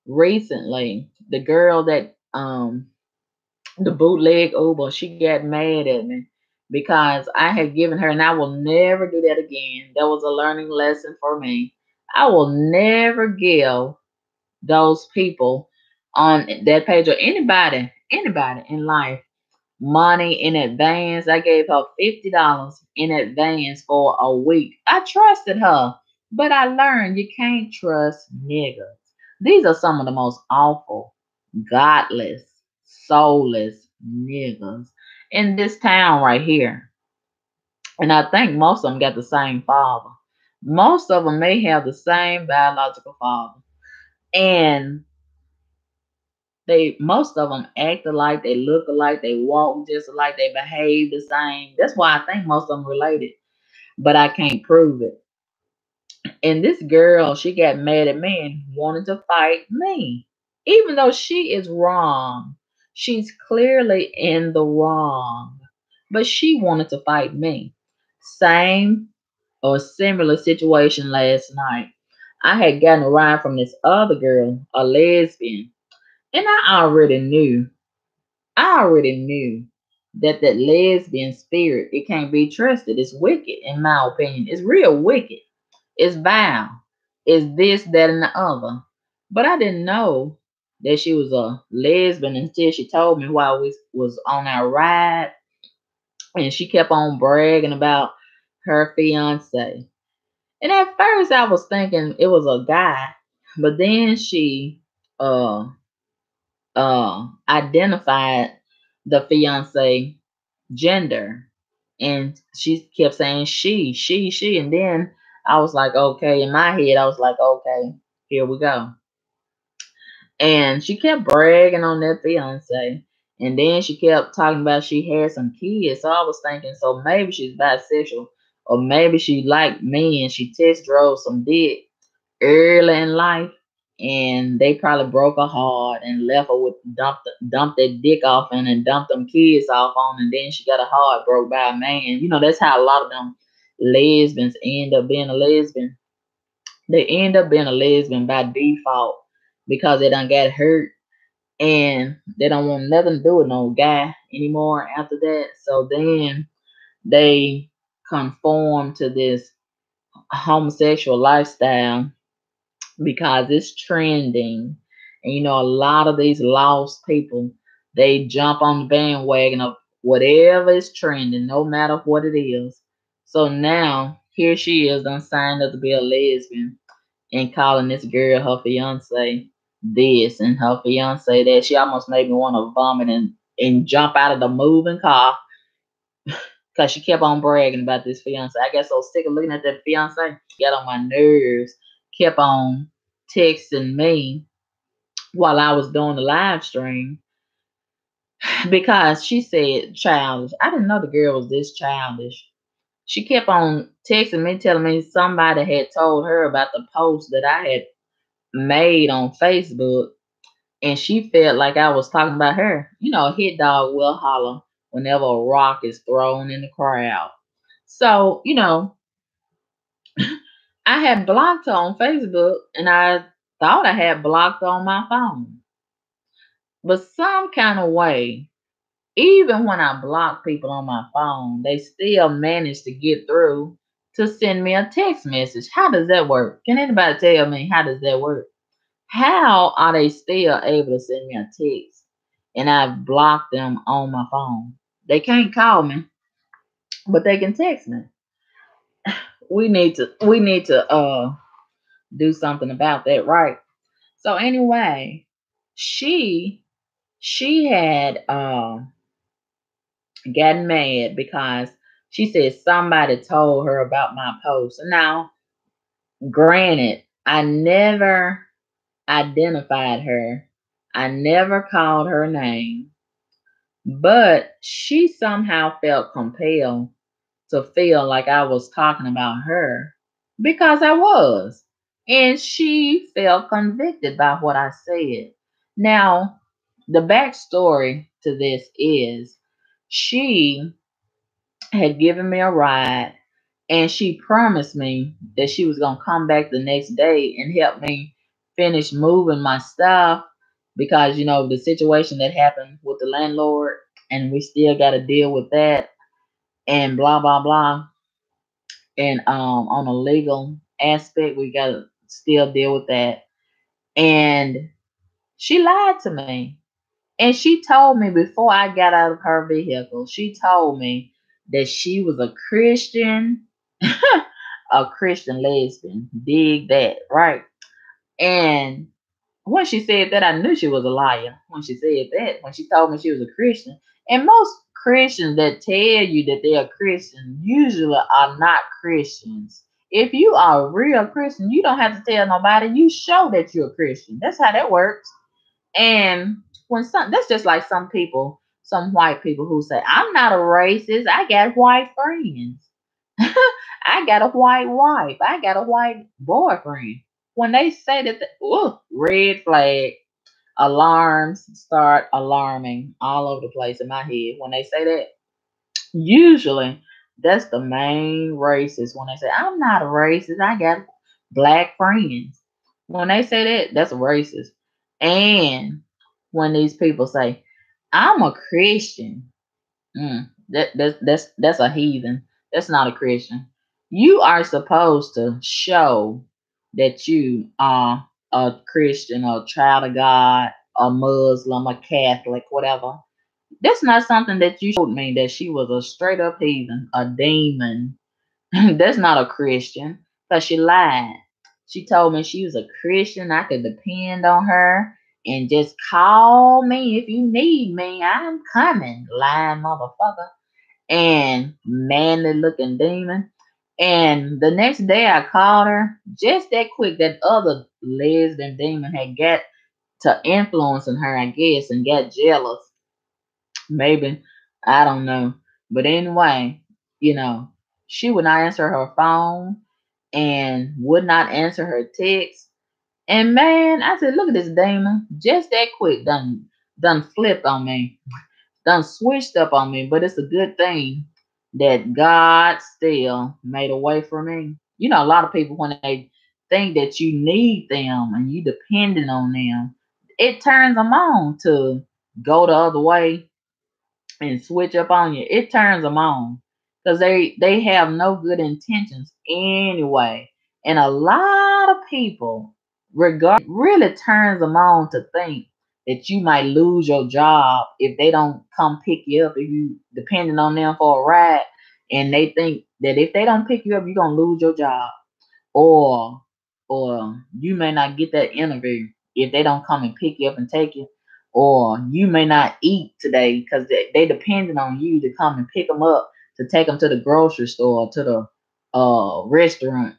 recently, the girl that the bootleg Uber, she got mad at me because I had given her, and I will never do that again. That was a learning lesson for me. I will never give those people on that page or anybody in life money in advance. I gave her $50 in advance for a week. I trusted her, but I learned you can't trust niggas. These are some of the most awful, godless, soulless niggas in this town right here. And I think most of them got the same father. Most of them may have the same biological father. And they most of them act alike, they look alike, they walk just alike, they behave the same. That's why I think most of them related, but I can't prove it. And this girl, she got mad at me and wanted to fight me, even though she is wrong. She's clearly in the wrong, but she wanted to fight me. Same or similar situation last night. I had gotten a ride from this other girl, a lesbian, and I already knew that that lesbian spirit, it can't be trusted. It's wicked, in my opinion. It's real wicked. It's vile. It's this, that, and the other. But I didn't know that she was a lesbian until she told me while we was on our ride, and she kept on bragging about her fiance. And at first, I was thinking it was a guy, but then she uh identified the fiance gender, and she kept saying she, and then I was like, okay, in my head I was like, okay, here we go. And she kept bragging on that fiance, and then she kept talking about she had some kids. So I was thinking, so maybe she's bisexual, or maybe she liked me and she test drove some dick early in life, and they probably broke her heart and left her with dumped that dick off and dumped them kids off on, and then she got her heart broke by a man. You know, that's how a lot of them lesbians end up being a lesbian. They end up being a lesbian by default because they done got hurt and they don't want nothing to do with no guy anymore after that. So then they conform to this homosexual lifestyle because it's trending. And you know, a lot of these lost people, they jump on the bandwagon of whatever is trending, no matter what it is. So now here she is, done signed up to be a lesbian and calling this girl her fiance this and her fiance that. She almost made me want to vomit and jump out of the moving car because she kept on bragging about this fiance. I got so sick of looking at that fiance, got on my nerves, kept on texting me while I was doing the live stream because she said childish. I didn't know the girl was this childish. She kept on texting me, telling me somebody had told her about the post that I had made on Facebook, and she felt like I was talking about her. You know, a hit dog will holler whenever a rock is thrown in the crowd. So, you know, I had blocked her on Facebook, and I thought I had blocked her on my phone. But some kind of way, even when I block people on my phone, they still manage to get through to send me a text message. How does that work? Can anybody tell me how does that work? How are they still able to send me a text and I've blocked them on my phone? They can't call me, but they can text me. We need to do something about that, right? So anyway, she she had gotten mad because she said somebody told her about my post. Now, granted, I never identified her. I never called her name, but she somehow felt compelled to feel like I was talking about her because I was. And she felt convicted by what I said. Now, the backstory to this is she had given me a ride and she promised me that she was going to come back the next day and help me finish moving my stuff because, the situation that happened with the landlord and we still got to deal with that and blah, blah, blah. And on a legal aspect, we got to still deal with that. And she lied to me. And she told me before I got out of her vehicle, she told me that she was a Christian, a Christian lesbian. Dig that, right? And when she said that, I knew she was a liar. When she said that, when she told me she was a Christian, and most Christians that tell you that they're a Christian usually are not Christians. If you are a real Christian, you don't have to tell nobody. You show that you're a Christian. That's how that works. And that's just like some people, some white people who say, I'm not a racist. I got white friends. I got a white wife. I got a white boyfriend. When they say that, red flag, alarms start alarming all over the place in my head. When they say that, usually that's the main racist. When they say, I'm not a racist, I got black friends. When they say that, that's a racist. And when these people say, I'm a Christian, that's a heathen. That's not a Christian. You are supposed to show that you are a Christian, or a child of God, a Muslim, a Catholic, whatever. That's not something that you showed me that she was a straight up heathen, a demon. That's not a Christian because she lied. She told me she was a Christian. I could depend on her and just call me if you need me. I'm coming, lying motherfucker and manly looking demon. And the next day I called her just that quick. That other lesbian demon had got to influencing her, I guess, and got jealous. Maybe. I don't know. But anyway, you know, she would not answer her phone and would not answer her text. And man, I said, look at this demon. Just that quick done flipped on me. Done switched up on me. But it's a good thing that God still made a way for me. A lot of people when they think that you need them and you depending on them, it turns them on to go the other way and switch up on you. It turns them on because they have no good intentions anyway. And a lot of people, regard really turns them on to think that you might lose your job if they don't come pick you up if you depending on them for a ride, and they think that if they don't pick you up, you're gonna lose your job, or you may not get that interview if they don't come and pick you up and take you, or you may not eat today because they depending on you to come and pick them up to take them to the grocery store, to the restaurant.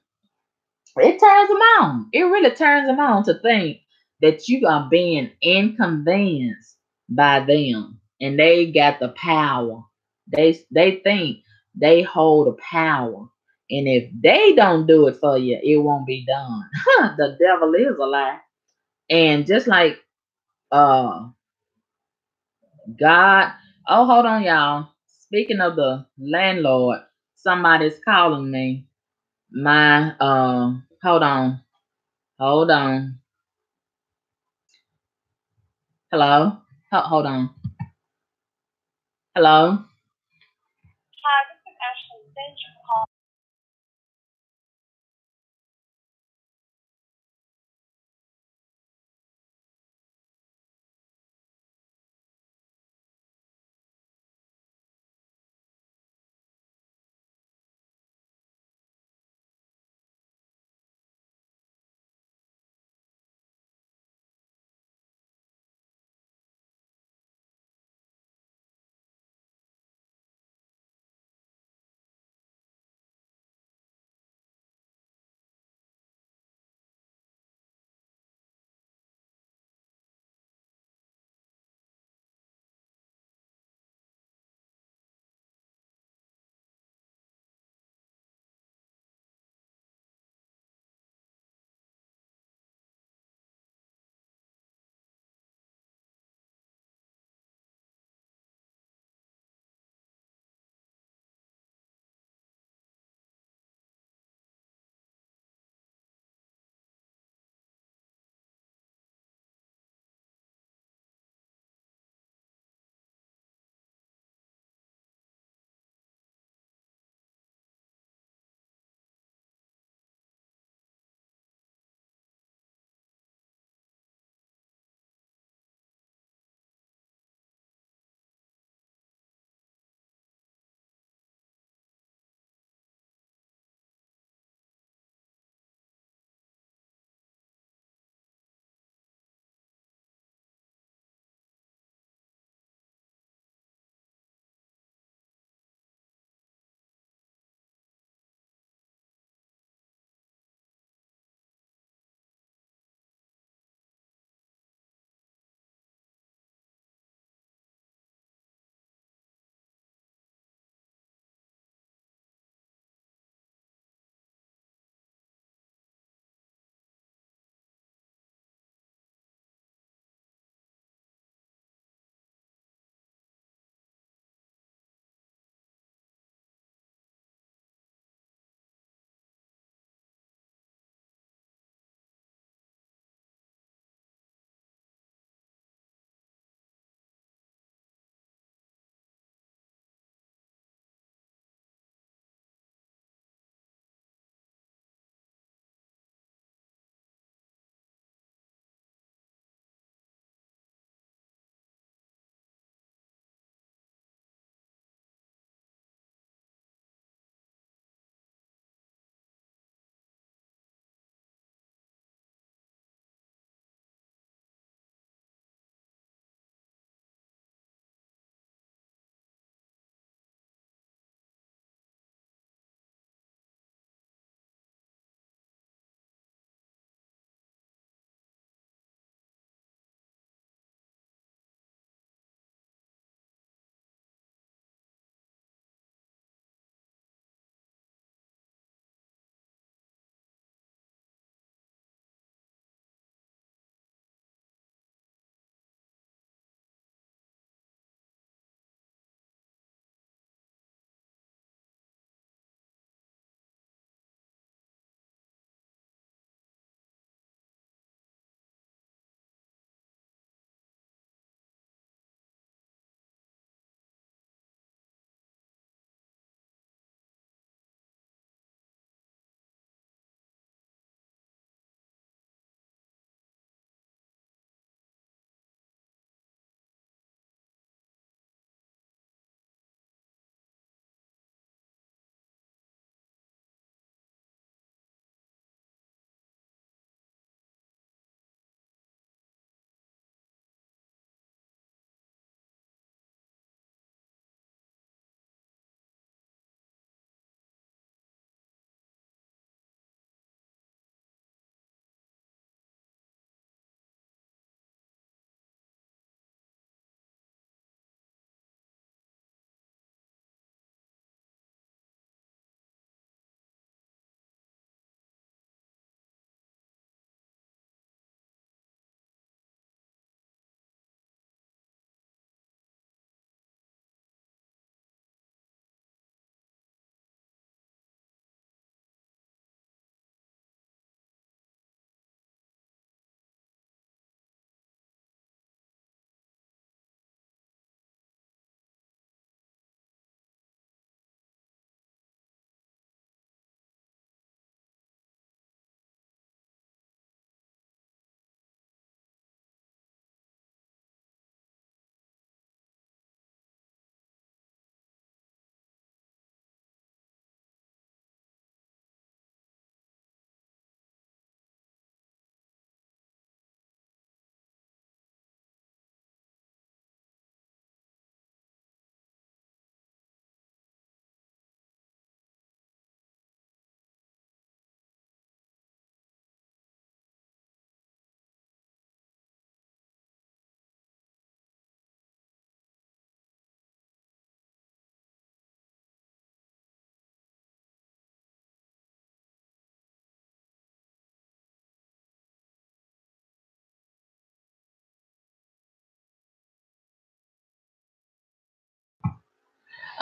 It turns them on. It really turns them on to think that you are being inconvenienced by them, and they got the power. They think they hold the power, and if they don't do it for you, it won't be done. The devil is a lie, and just like uh God. Oh, hold on, y'all. Speaking of the landlord, somebody's calling me. My hold on. Hold on. Hello? Hold on. Hello?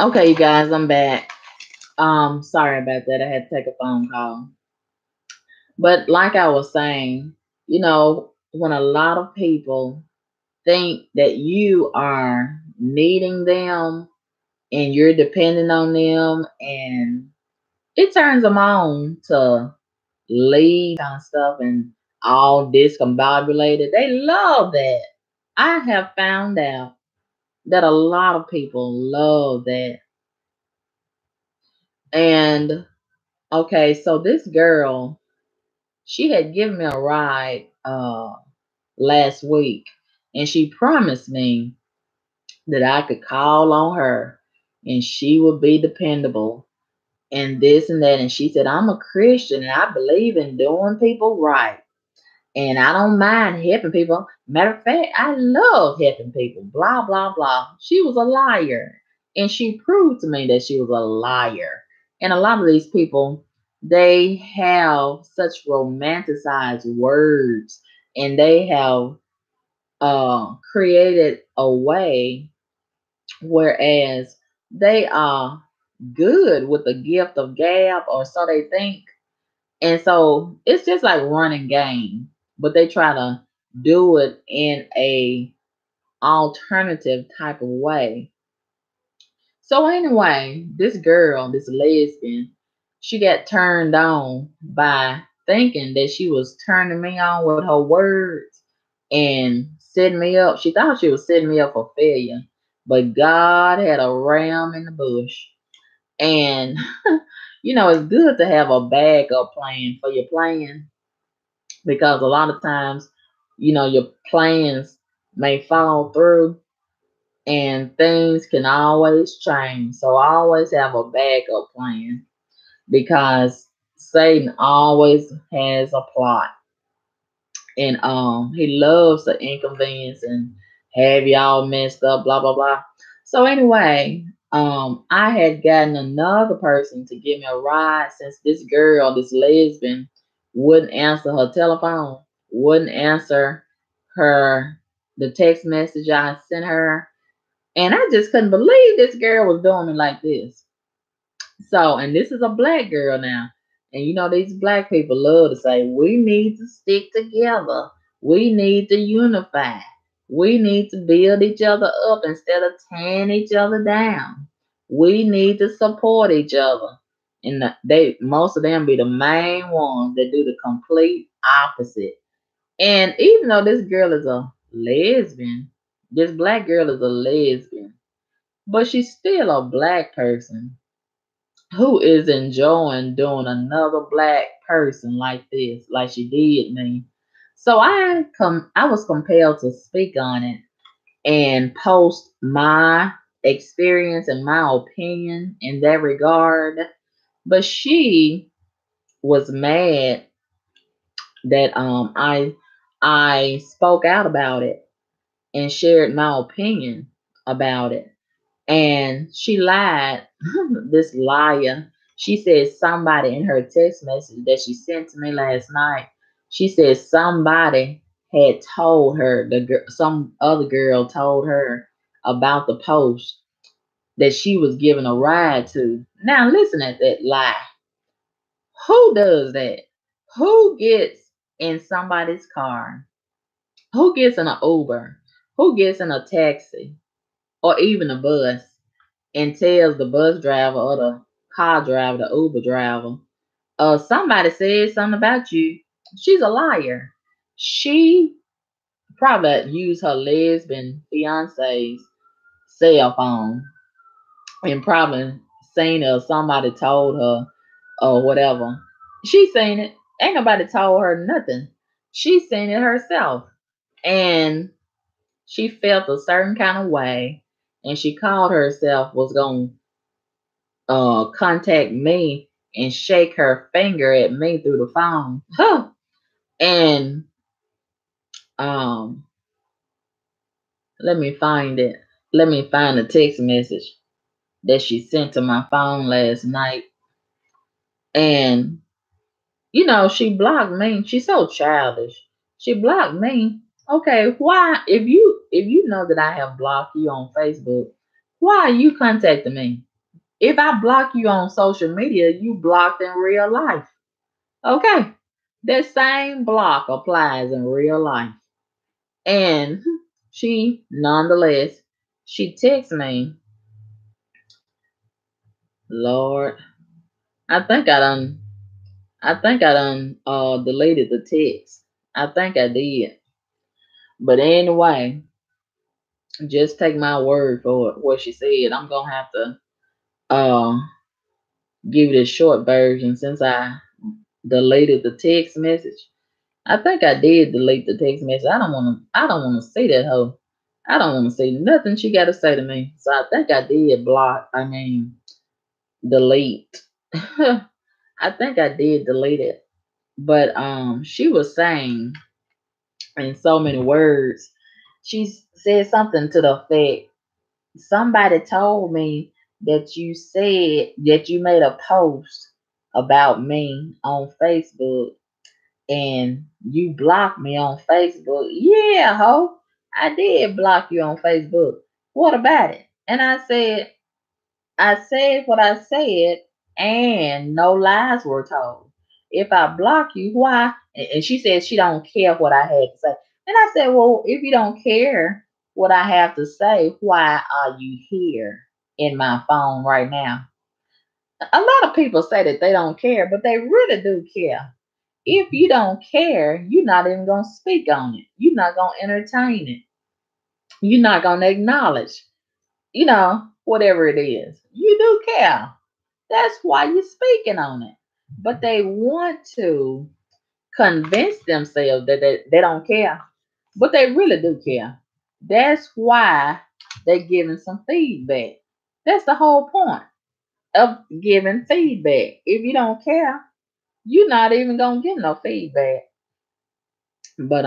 Okay, you guys, I'm back. Sorry about that. I had to take a phone call. But like I was saying, when a lot of people think that you are needing them and you're depending on them, and it turns them on to leave kind of stuff and all discombobulated. They love that. I have found out that a lot of people love that. And okay, so this girl, she had given me a ride last week, and she promised me that I could call on her and she would be dependable and this and that. And she said, I'm a Christian and I believe in doing people right. And I don't mind helping people. Matter of fact, I love helping people. Blah, blah, blah. She was a liar. And she proved to me that she was a liar. And a lot of these people, they have such romanticized words and they have created a way whereas they are good with the gift of gab, or so they think. And so it's just like running game, but they try to do it in a alternative type of way. So anyway, this girl, this lesbian, she got turned on by thinking that she was turning me on with her words and setting me up. She thought she was setting me up for failure, but God had a ram in the bush. And it's good to have a backup plan for your plan, because a lot of times, your plans may fall through and things can always change. So I always have a backup plan, because Satan always has a plot. And he loves to inconvenience and have y'all messed up, blah blah blah. So anyway, I had gotten another person to give me a ride, since this girl, this lesbian, wouldn't answer her telephone, wouldn't answer her the text message I sent her. And I just couldn't believe this girl was doing me like this. So, and this is a black girl now. And these black people love to say, we need to stick together. We need to unify. We need to build each other up instead of tearing each other down. We need to support each other. And most of them be the main ones that do the complete opposite. And even though this girl is a lesbian, this black girl is a lesbian, but she's still a black person who is enjoying doing another black person like this, like she did me. So I was compelled to speak on it and post my experience and my opinion in that regard. But she was mad that I spoke out about it and shared my opinion about it. And she lied. This liar. She said somebody in her text message that she sent to me last night. She said somebody had told her, some other girl told her about the post that she was giving a ride to. Now listen at that lie. Who does that? Who gets in somebody's car? Who gets in an Uber? Who gets in a taxi or even a bus and tells the bus driver or the car driver, the Uber driver, somebody said something about you? She's a liar. She probably used her lesbian fiance's cell phone and probably seen it or somebody told her or whatever. She seen it. Ain't nobody told her nothing. She seen it herself. And she felt a certain kind of way, and she called herself was going to contact me and shake her finger at me through the phone. Huh. And um, let me find it. Let me find the text message that she sent to my phone last night. And she blocked me. She's so childish. She blocked me. Okay, why? If you know that I have blocked you on Facebook, Why are you contacting me? If I block you on social media, you blocked in real life. Okay. That same block applies in real life. And she, nonetheless, she texts me, Lord, I think I done, I think I done deleted the text. I think I did. But anyway, just take my word for it, what she said. I'm gonna have to uh give you the short version since I deleted the text message. I think I did delete the text message. I don't wanna see that hoe. I don't wanna see nothing she gotta say to me. So I think I did delete. I think I did delete it. But she was saying in so many words, she said something to the effect, somebody told me that you said that you made a post about me on Facebook and you blocked me on Facebook. Yeah, ho, I did block you on Facebook. What about it? And I said what I said, and no lies were told. If I block you, why? And she said she don't care what I had to say. And I said, well, if you don't care what I have to say, why are you here in my phone right now? A lot of people say that they don't care, but they really do care. If you don't care, you're not even going to speak on it. You're not going to entertain it. You're not going to acknowledge, whatever it is. You do care. That's why you're speaking on it. But they want to convince themselves that they don't care. But they really do care. That's why they're giving some feedback. That's the whole point of giving feedback. If you don't care, you're not even gonna get no feedback. But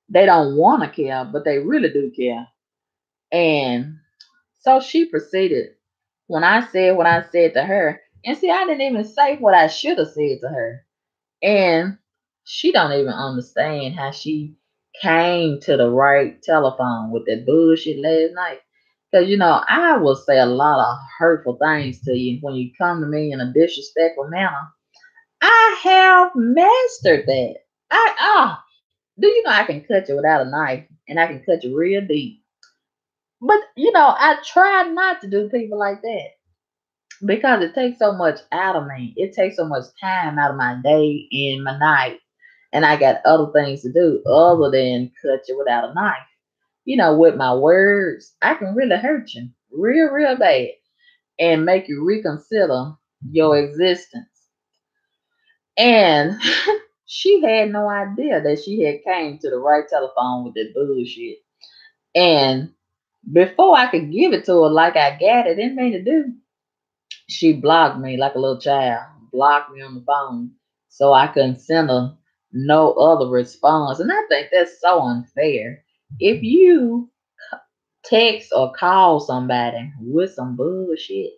they don't wanna care, but they really do care. And so she proceeded when I said what I said to her. And see, I didn't even say what I should have said to her. And she don't even understand how she came to the right telephone with that bullshit last night. Cause I will say a lot of hurtful things to you when you come to me in a disrespectful manner. I have mastered that. Do you know I can cut you without a knife and I can cut you real deep. But I try not to do people like that because it takes so much out of me. It takes so much time out of my day and my night. And I got other things to do other than cut you without a knife. With my words, I can really hurt you real, real bad and make you reconsider your existence. And she had no idea that she had came to the right telephone with that bullshit. And before I could give it to her like I got it, didn't mean to do, she blocked me like a little child, blocked me on the phone so I couldn't send her no other response. And I think that's so unfair. If you text or call somebody with some bullshit,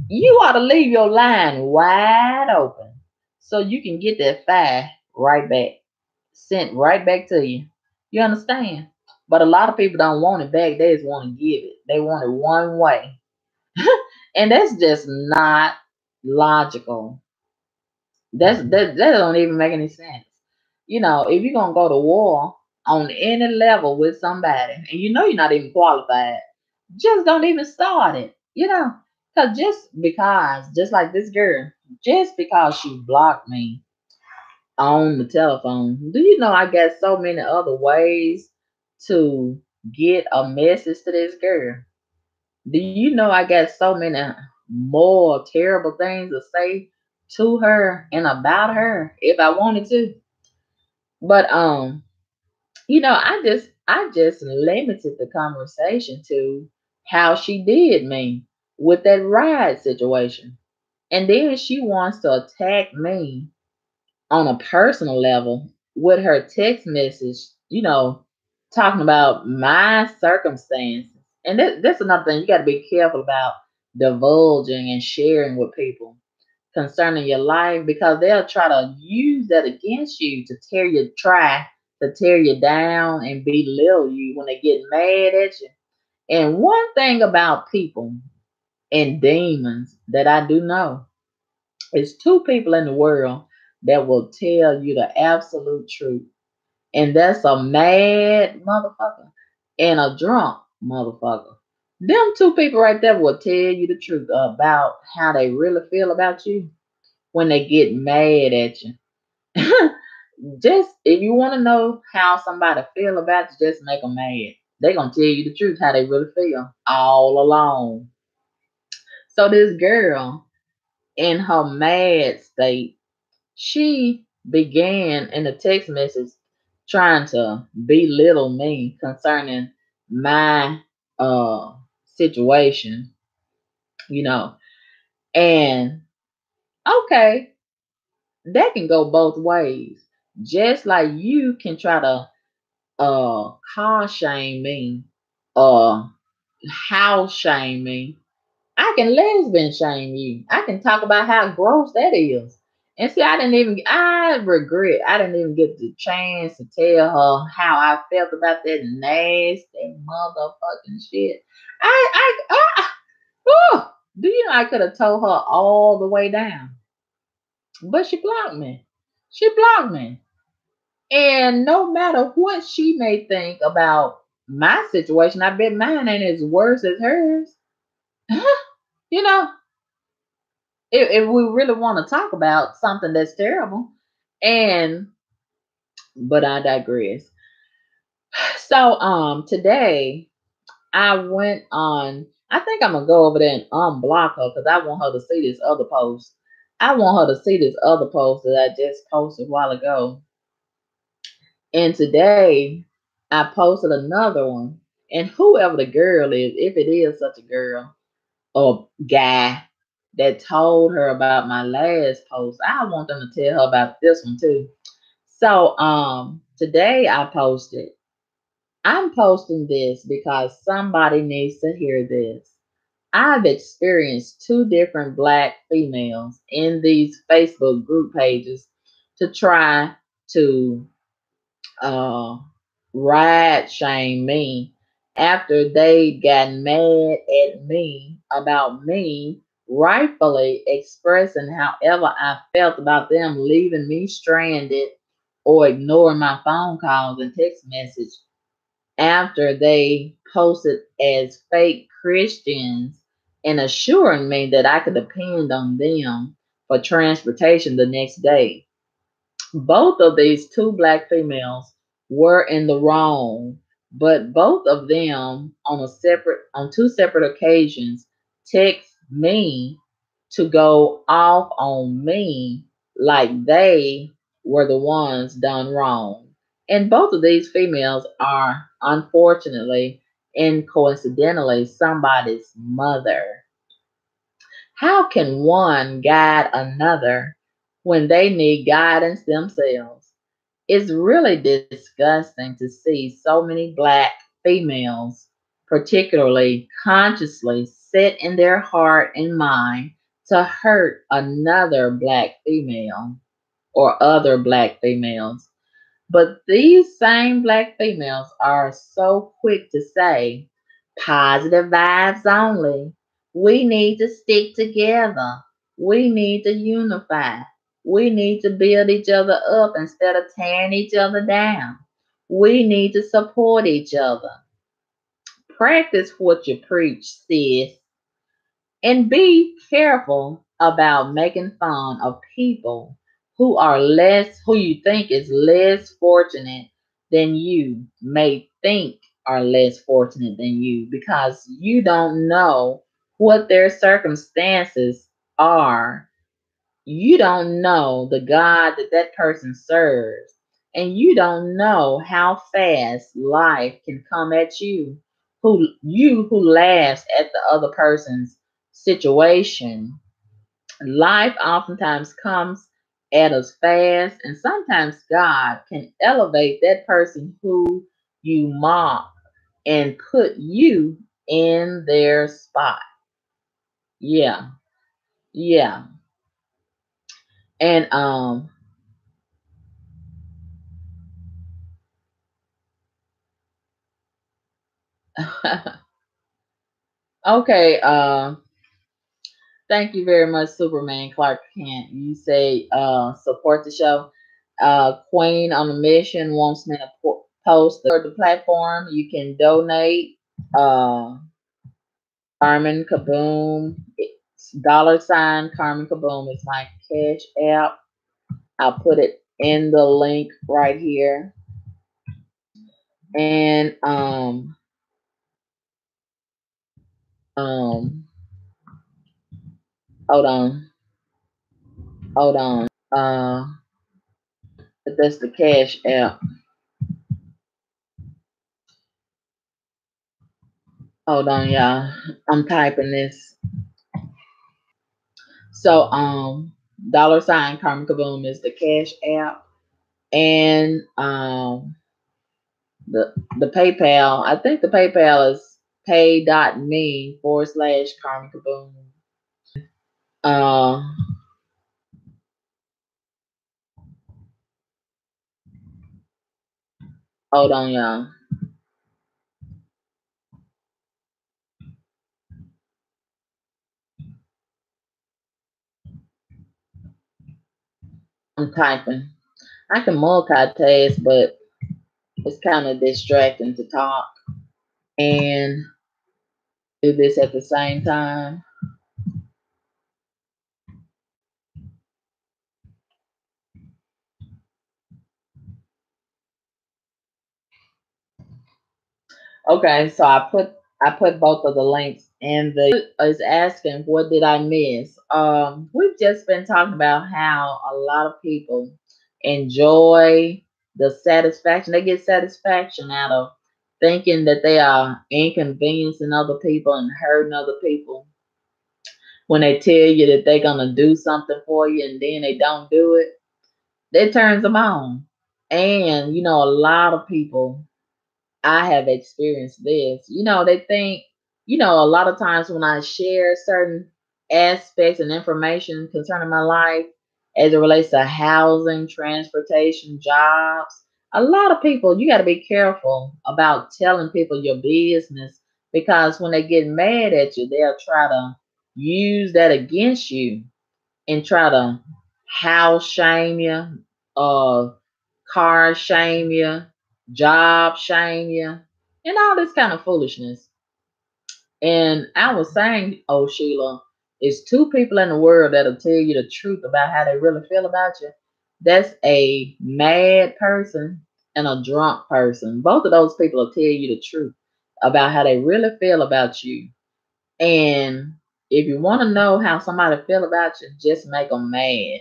you ought to leave your line wide open so you can get that file right back, sent right back to you. You understand? But a lot of people don't want it back. They just want to give it. They want it one way. And that's just not logical. That don't even make any sense. If you're gonna go to war on any level with somebody and you're not even qualified, just don't even start it. Cause just like this girl, just because she blocked me on the telephone, do you know I got so many other ways to get a message to this girl? Do you know I got so many more terrible things to say to her and about her if I wanted to? But I just limited the conversation to how she did me with that ride situation. And then she wants to attack me on a personal level with her text message, talking about my circumstances. And that's another thing you got to be careful about divulging and sharing with people concerning your life because they'll try to use that against you to try to tear you down and belittle you when they get mad at you. And one thing about people and demons that I do know is two people in the world that will tell you the absolute truth. And that's a mad motherfucker and a drunk motherfucker. Them two people right there will tell you the truth about how they really feel about you when they get mad at you. Just if you want to know how somebody feel about you, just make them mad. They're gonna tell you the truth, how they really feel all along. So this girl, in her mad state, she began in a text message trying to belittle me concerning my situation, you know. And okay, that can go both ways. Just like you can try to car shame me or house shame me, I can lesbian shame you. I can talk about how gross that is. And see, I regret, I didn't even get the chance to tell her how I felt about that nasty motherfucking shit. Do you know I could have told her all the way down? But she blocked me. She blocked me. And no matter what she may think about my situation, I bet mine ain't as worse as hers. You know, if we really want to talk about something that's terrible. And but I digress. So today I went on, I think I'm gonna go over there and unblock her because I want her to see this other post. I want her to see this other post that I just posted a while ago. And today I posted another one. And whoever the girl is, if it is such a girl or guy that told her about my last post, I want them to tell her about this one too. So today I posted. I'm posting this because somebody needs to hear this. I've experienced two different black females in these Facebook group pages to try to uh, ride shame me after they got mad at me about me rightfully expressing however I felt about them leaving me stranded or ignoring my phone calls and text message after they posted as fake Christians and assuring me that I could depend on them for transportation the next day. Both of these two black females were in the wrong, but both of them on two separate occasions text me to go off on me like they were the ones done wrong. And both of these females are unfortunately and coincidentally somebody's mother. How can one guide another when they need guidance themselves? It's really disgusting to see so many black females, particularly consciously, set in their heart and mind to hurt another black female or other black females. But these same black females are so quick to say, positive vibes only. We need to stick together. We need to unify. We need to build each other up instead of tearing each other down. We need to support each other. Practice what you preach, sis. And be careful about making fun of people who you think is less fortunate than you may think are less fortunate than you because you don't know what their circumstances are. You don't know the God that that person serves, and you don't know how fast life can come at who laughs at the other person's situation. Life oftentimes comes at us fast, and sometimes God can elevate that person who you mock and put you in their spot. Yeah, yeah. And Okay, thank you very much, Superman Clark Kent. You say support the show. Queen on a Mission wants me to post the platform. You can donate. Uh, Carmen Kaboom. It's $ Carmen Kaboom is my cash app. I'll put it in the link right here. And um hold on. Hold on. But that's the cash app. Hold on, y'all. I'm typing this. So $ Carmen Kaboom is the cash app. And the PayPal, I think the PayPal is pay.me/Carmen Kaboom. Uh hold on, y'all. I'm typing. I can multitask, but it's kind of distracting to talk and do this at the same time. Okay, so I put both of the links and the is asking what did I miss? We've just been talking about how a lot of people enjoy the satisfaction. They get satisfaction out of thinking that they are inconveniencing other people and hurting other people when they tell you that they're gonna do something for you and then they don't do it. That turns them on. And a lot of people, I have experienced this. They think, a lot of times when I share certain aspects and information concerning my life as it relates to housing, transportation, jobs, a lot of people, you got to be careful about telling people your business because when they get mad at you, they'll try to use that against you and try to house shame you, uh, car shame you, job shame you, and all this kind of foolishness. And I was saying, oh Sheila, it's two people in the world that'll tell you the truth about how they really feel about you. That's a mad person and a drunk person. Both of those people will tell you the truth about how they really feel about you. And if you want to know how somebody feel about you, just make them mad.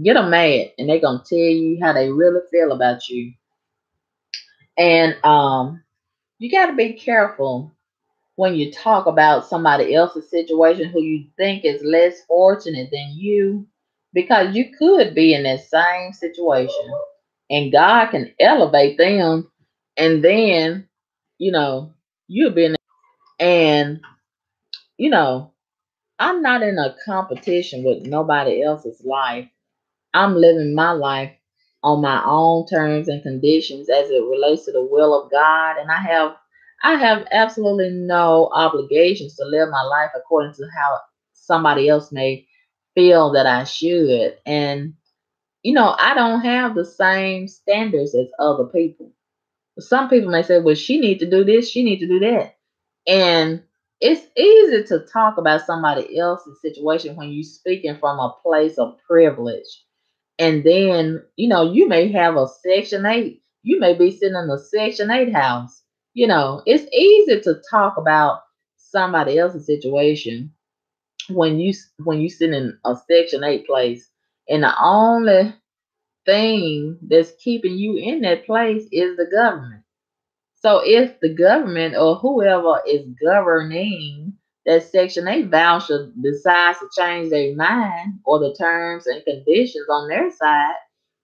Get them mad, and they're gonna tell you how they really feel about you. And you got to be careful when you talk about somebody else's situation who you think is less fortunate than you, because you could be in that same situation, and God can elevate them, and then you know you'll be in. And you know, I'm not in a competition with nobody else's life. I'm living my life on my own terms and conditions as it relates to the will of God, and I have absolutely no obligations to live my life according to how somebody else may feel that I should. And I don't have the same standards as other people. Some people may say, "Well, she need to do this, she need to do that." And it's easy to talk about somebody else's situation when you're speaking from a place of privilege. And then, you may have a Section 8. You may be sitting in a Section 8 house. It's easy to talk about somebody else's situation when you sit in a Section 8 place. And the only thing that's keeping you in that place is the government. So if the government or whoever is governing that Section 8 voucher decides to change their mind or the terms and conditions on their side,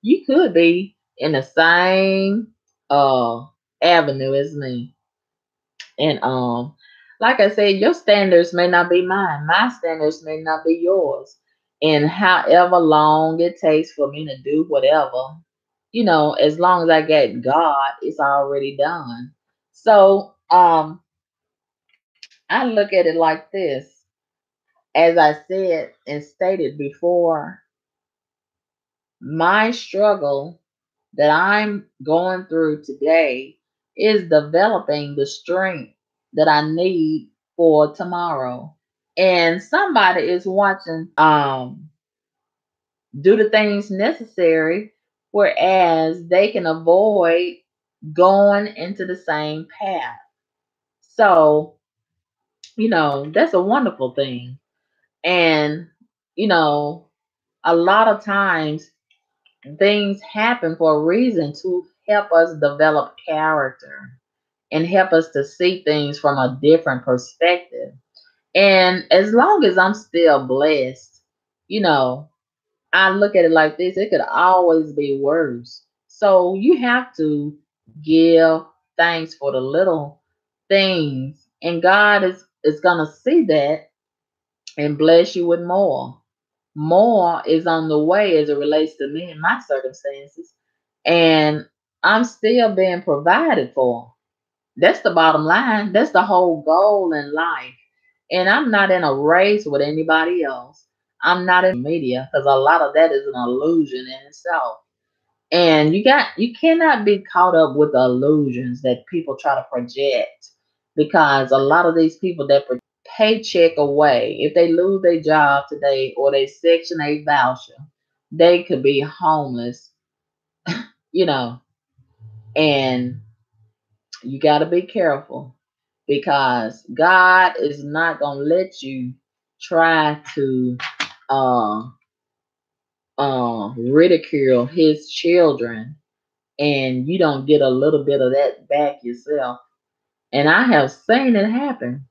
you could be in the same uh avenue as me. And like I said, your standards may not be mine. My standards may not be yours. And however long it takes for me to do whatever, as long as I get God, it's already done. So I look at it like this. As I said and stated before, my struggle that I'm going through today is developing the strength that I need for tomorrow. And somebody is watching do the things necessary, whereas they can avoid going into the same path. So, that's a wonderful thing. And, you know, a lot of times things happen for a reason to help us develop character and help us to see things from a different perspective. And as long as I'm still blessed, you know, I look at it like this, it could always be worse. So you have to give thanks for the little things. And God is gonna see that and bless you with more. More is on the way as it relates to me and my circumstances. And I'm still being provided for. That's the bottom line. That's the whole goal in life. And I'm not in a race with anybody else. I'm not in media because a lot of that is an illusion in itself. And you cannot be caught up with the illusions that people try to project, because a lot of these people that paycheck away, if they lose their job today or they Section 8 voucher, they could be homeless, you know, and you got to be careful because God is not going to let you try to uh, ridicule his children and you don't get a little bit of that back yourself. And I have seen it happen.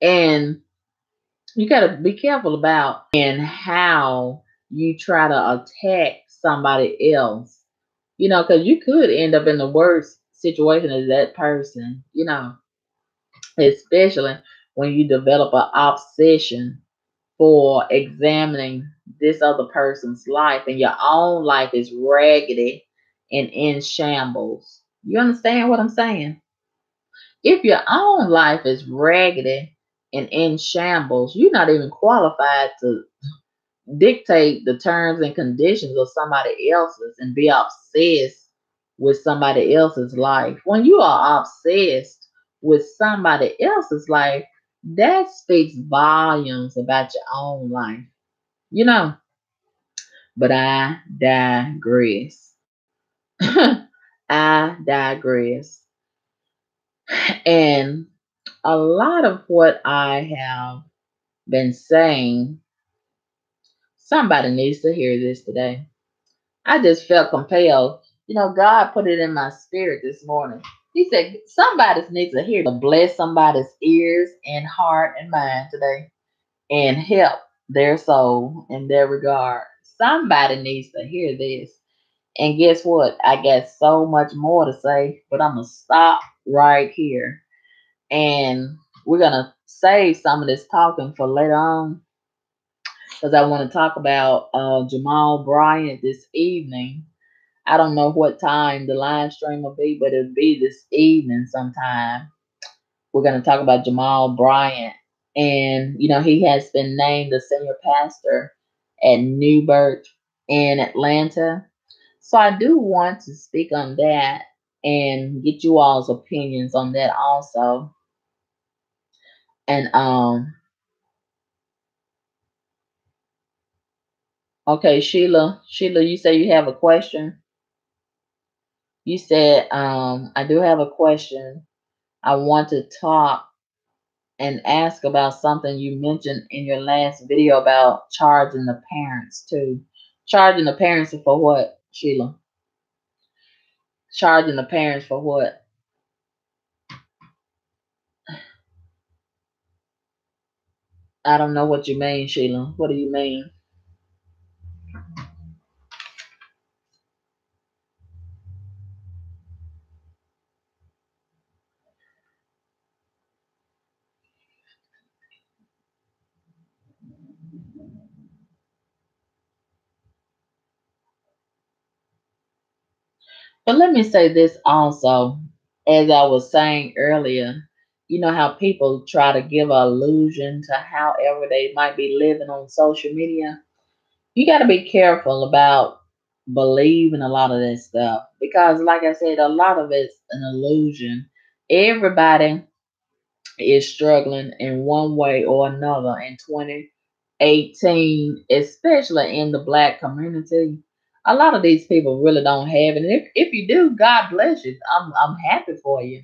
And you got to be careful about and how you try to attack somebody else, because you could end up in the worst situation as that person, especially when you develop an obsession for examining this other person's life and your own life is raggedy and in shambles. You understand what I'm saying? If your own life is raggedy and in shambles, you're not even qualified to dictate the terms and conditions of somebody else's and be obsessed with somebody else's life. When you are obsessed with somebody else's life, that speaks volumes about your own life, you know. But I digress. I digress. And a lot of what I have been saying, somebody needs to hear this today. I just felt compelled. God put it in my spirit this morning. He said, somebody needs to hear to bless somebody's ears and heart and mind today and help their soul in their regard. Somebody needs to hear this. And guess what? I got so much more to say, but I'm going to stop right here. And we're going to save some of this talking for later on because I want to talk about Jamal Bryant this evening. I don't know what time the live stream will be, but it'll be this evening sometime. We're going to talk about Jamal Bryant. And, he has been named the senior pastor at Newbert in Atlanta. So I do want to speak on that and get you all's opinions on that also. And okay, Sheila, you say you have a question. You said I do have a question. I want to talk and ask about something you mentioned in your last video about charging the parents too. Charging the parents for what, Sheila? Charging the parents for what? I don't know what you mean, Sheila. What do you mean? But let me say this also, as I was saying earlier. You know how people try to give an illusion to however they might be living on social media? You got to be careful about believing a lot of that stuff because, like I said, a lot of it's an illusion. Everybody is struggling in one way or another in 2018, especially in the black community. A lot of these people really don't have it. And if you do, God bless you. I'm happy for you.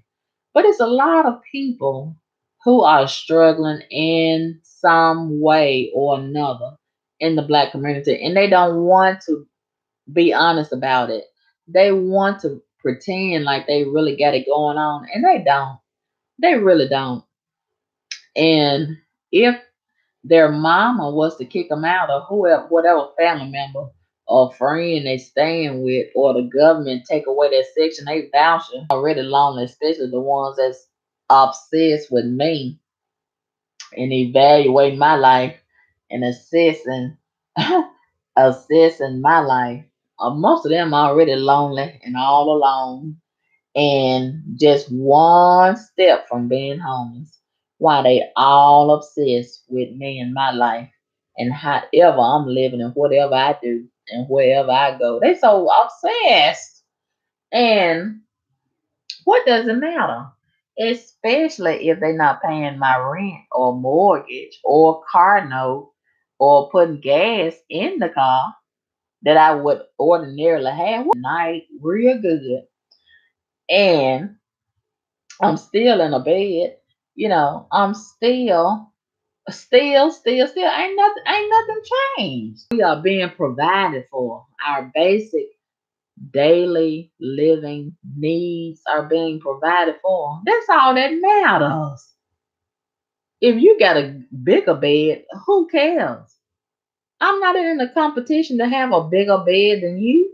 But it's a lot of people who are struggling in some way or another in the black community, and they don't want to be honest about it. They want to pretend like they really got it going on, and they don't. They really don't. And if their mama was to kick them out, or whoever, whatever family member or friend they staying with, or the government take away that Section 8 voucher, already lonely, especially the ones that's obsessed with me and evaluating my life and assessing assessing my life. Most of them are already lonely and all alone and just one step from being homeless. Why they all obsessed with me and my life and however I'm living and whatever I do and wherever I go. They so obsessed. And what does it matter? Especially if they're not paying my rent or mortgage or car note or putting gas in the car that I would ordinarily have night real good. And I'm still in a bed. I'm still ain't nothing changed. We are being provided for. Our basic daily living needs are being provided for. That's all that matters. If you got a bigger bed, who cares? I'm not in a competition to have a bigger bed than you.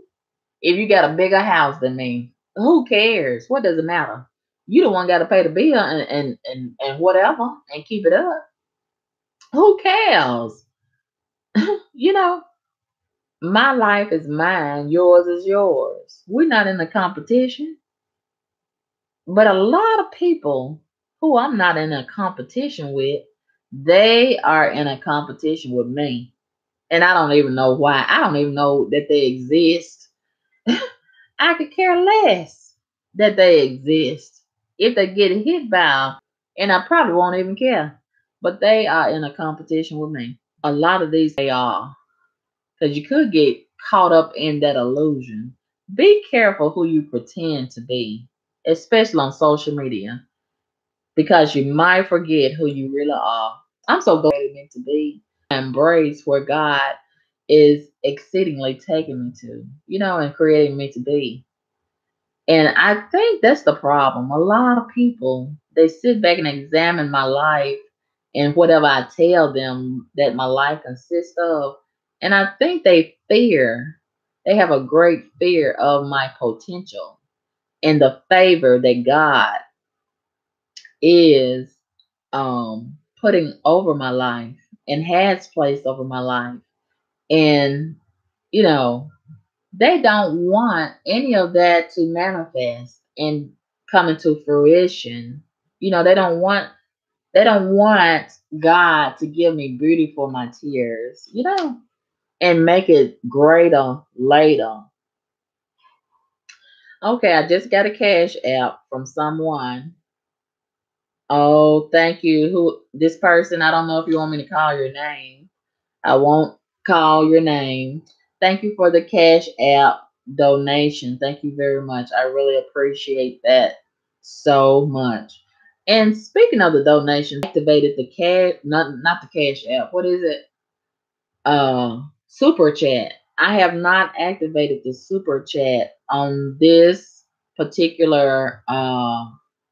If you got a bigger house than me, who cares? What does it matter? You the one got to pay the bill and whatever and keep it up. Who cares? You know, my life is mine, yours is yours. We're not in a competition. But a lot of people who I'm not in a competition with, they are in a competition with me. And I don't even know why. I don't even know that they exist. I could care less that they exist. If they get hit by 'em, and I probably won't even care. But they are in a competition with me. A lot of these they are. Because you could get caught up in that illusion. Be careful who you pretend to be, especially on social media, because you might forget who you really are. I'm so glad it meant to be. Embrace where God is exceedingly taking me to, and creating me to be. And I think that's the problem. A lot of people, they sit back and examine my life and whatever I tell them that my life consists of. And I think they have a great fear of my potential and the favor that God is putting over my life and has placed over my life. And, you know, they don't want any of that to manifest and come into fruition. They don't want God to give me beauty for my tears, and make it greater later. Okay, I just got a cash app from someone. Oh, thank you. Who this person? I don't know if you want me to call your name. I won't call your name. Thank you for the Cash App donation. Thank you very much. I really appreciate that so much. And speaking of the donation, activated the cash, not the Cash App. What is it? Super Chat. I have not activated the Super Chat on this particular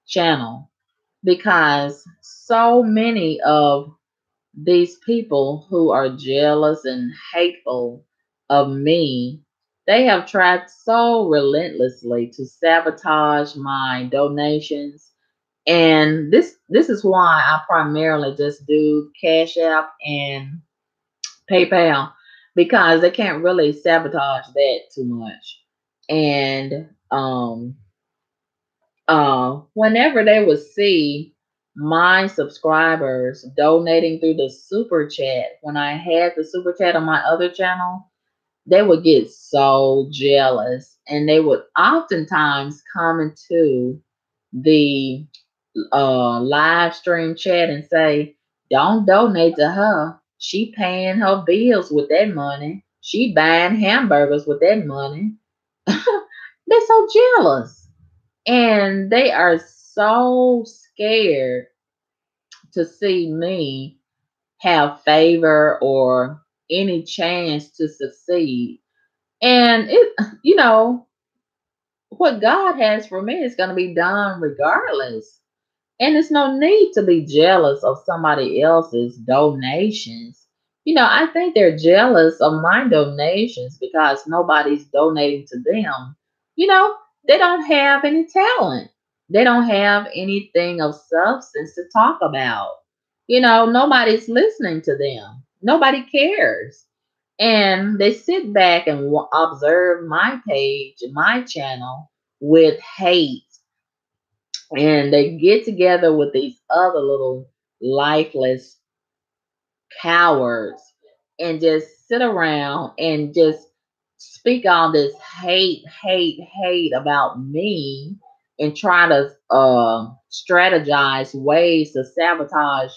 channel because so many of these people who are jealous and hateful of me, they have tried so relentlessly to sabotage my donations. And this is why I primarily just do Cash App and PayPal, because they can't really sabotage that too much. And whenever they would see my subscribers donating through the super chat. When I had the super chat on my other channel, they would get so jealous, and they would oftentimes come into the live stream chat and say, "Don't donate to her. She paying her bills with that money. She buying hamburgers with that money." They're so jealous, and they are so scared to see me have favor or any chance to succeed. And you know, what God has for me is going to be done regardless. And there's no need to be jealous of somebody else's donations. I think they're jealous of my donations because nobody's donating to them. You know, they don't have any talent. They don't have anything of substance to talk about. Nobody's listening to them. Nobody cares. And they sit back and observe my page, my channel with hate, and they get together with these other little lifeless cowards and just sit around and just speak all this hate about me, and try to strategize ways to sabotage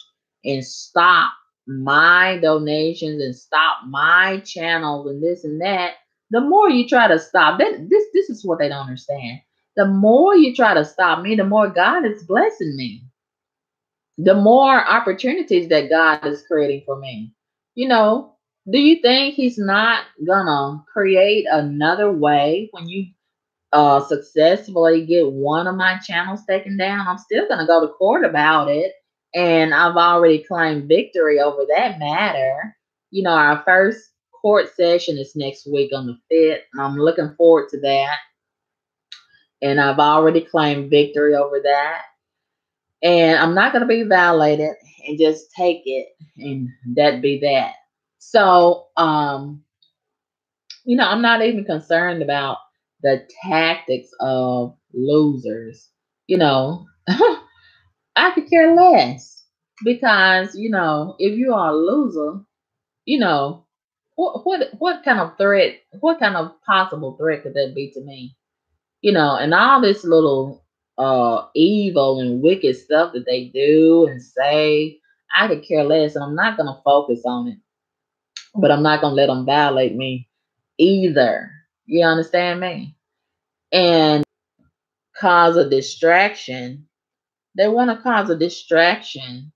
and stop my donations and stop my channels and this and that. The more you try to stop that, this is what they don't understand. The more you try to stop me, the more God is blessing me, the more opportunities that God is creating for me. You know, do you think He's not gonna create another way when you successfully get one of my channels taken down? I'm still gonna go to court about it, and I've already claimed victory over that matter. Our first court session is next week on the 5th, and I'm looking forward to that. And I've already claimed victory over that. And I'm not going to be violated and just take it and that be that. So, I'm not even concerned about the tactics of losers. You know, I could care less because, if you are a loser, you know, what kind of threat, what kind of possible threat could that be to me? And all this little evil and wicked stuff that they do and say, I could care less, and I'm not gonna focus on it. But I'm not gonna let them violate me either. You understand me? And cause a distraction. They want to cause a distraction,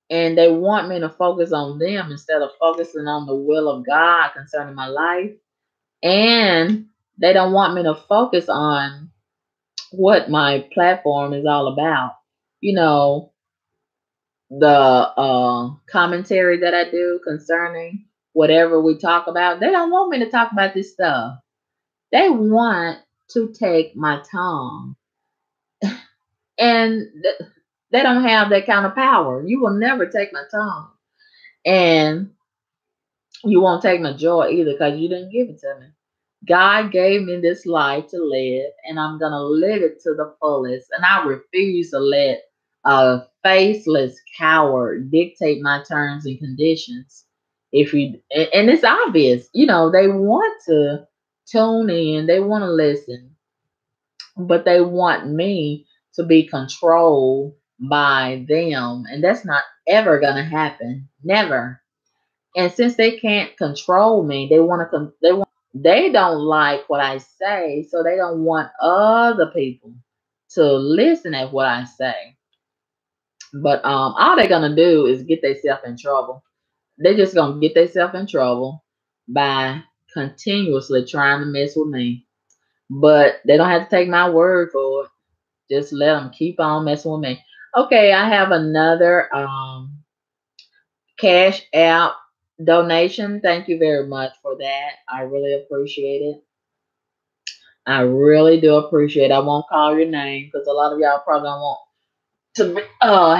and they want me to focus on them instead of focusing on the will of God concerning my life. And they don't want me to focus on what my platform is all about. You know, the commentary that I do concerning whatever we talk about, they don't want me to talk about this stuff. They want to take my tongue, and they don't have that kind of power. You will never take my tongue, and you won't take my joy either because you didn't give it to me. God gave me this life to live, and I'm going to live it to the fullest. And I refuse to let a faceless coward dictate my terms and conditions. And it's obvious, they want to tune in, they want to listen, but they want me to be controlled by them. And that's not ever going to happen. Never. And since they can't control me, they don't like what I say, so they don't want other people to listen at what I say. But all they're gonna do is get themselves in trouble. They're just gonna get themselves in trouble by continuously trying to mess with me. But they don't have to take my word for it. Just let them keep on messing with me. Okay, I have another Cash App donation. Thank you very much for that. I really appreciate it. I really do appreciate it. I won't call your name because a lot of y'all probably don't want to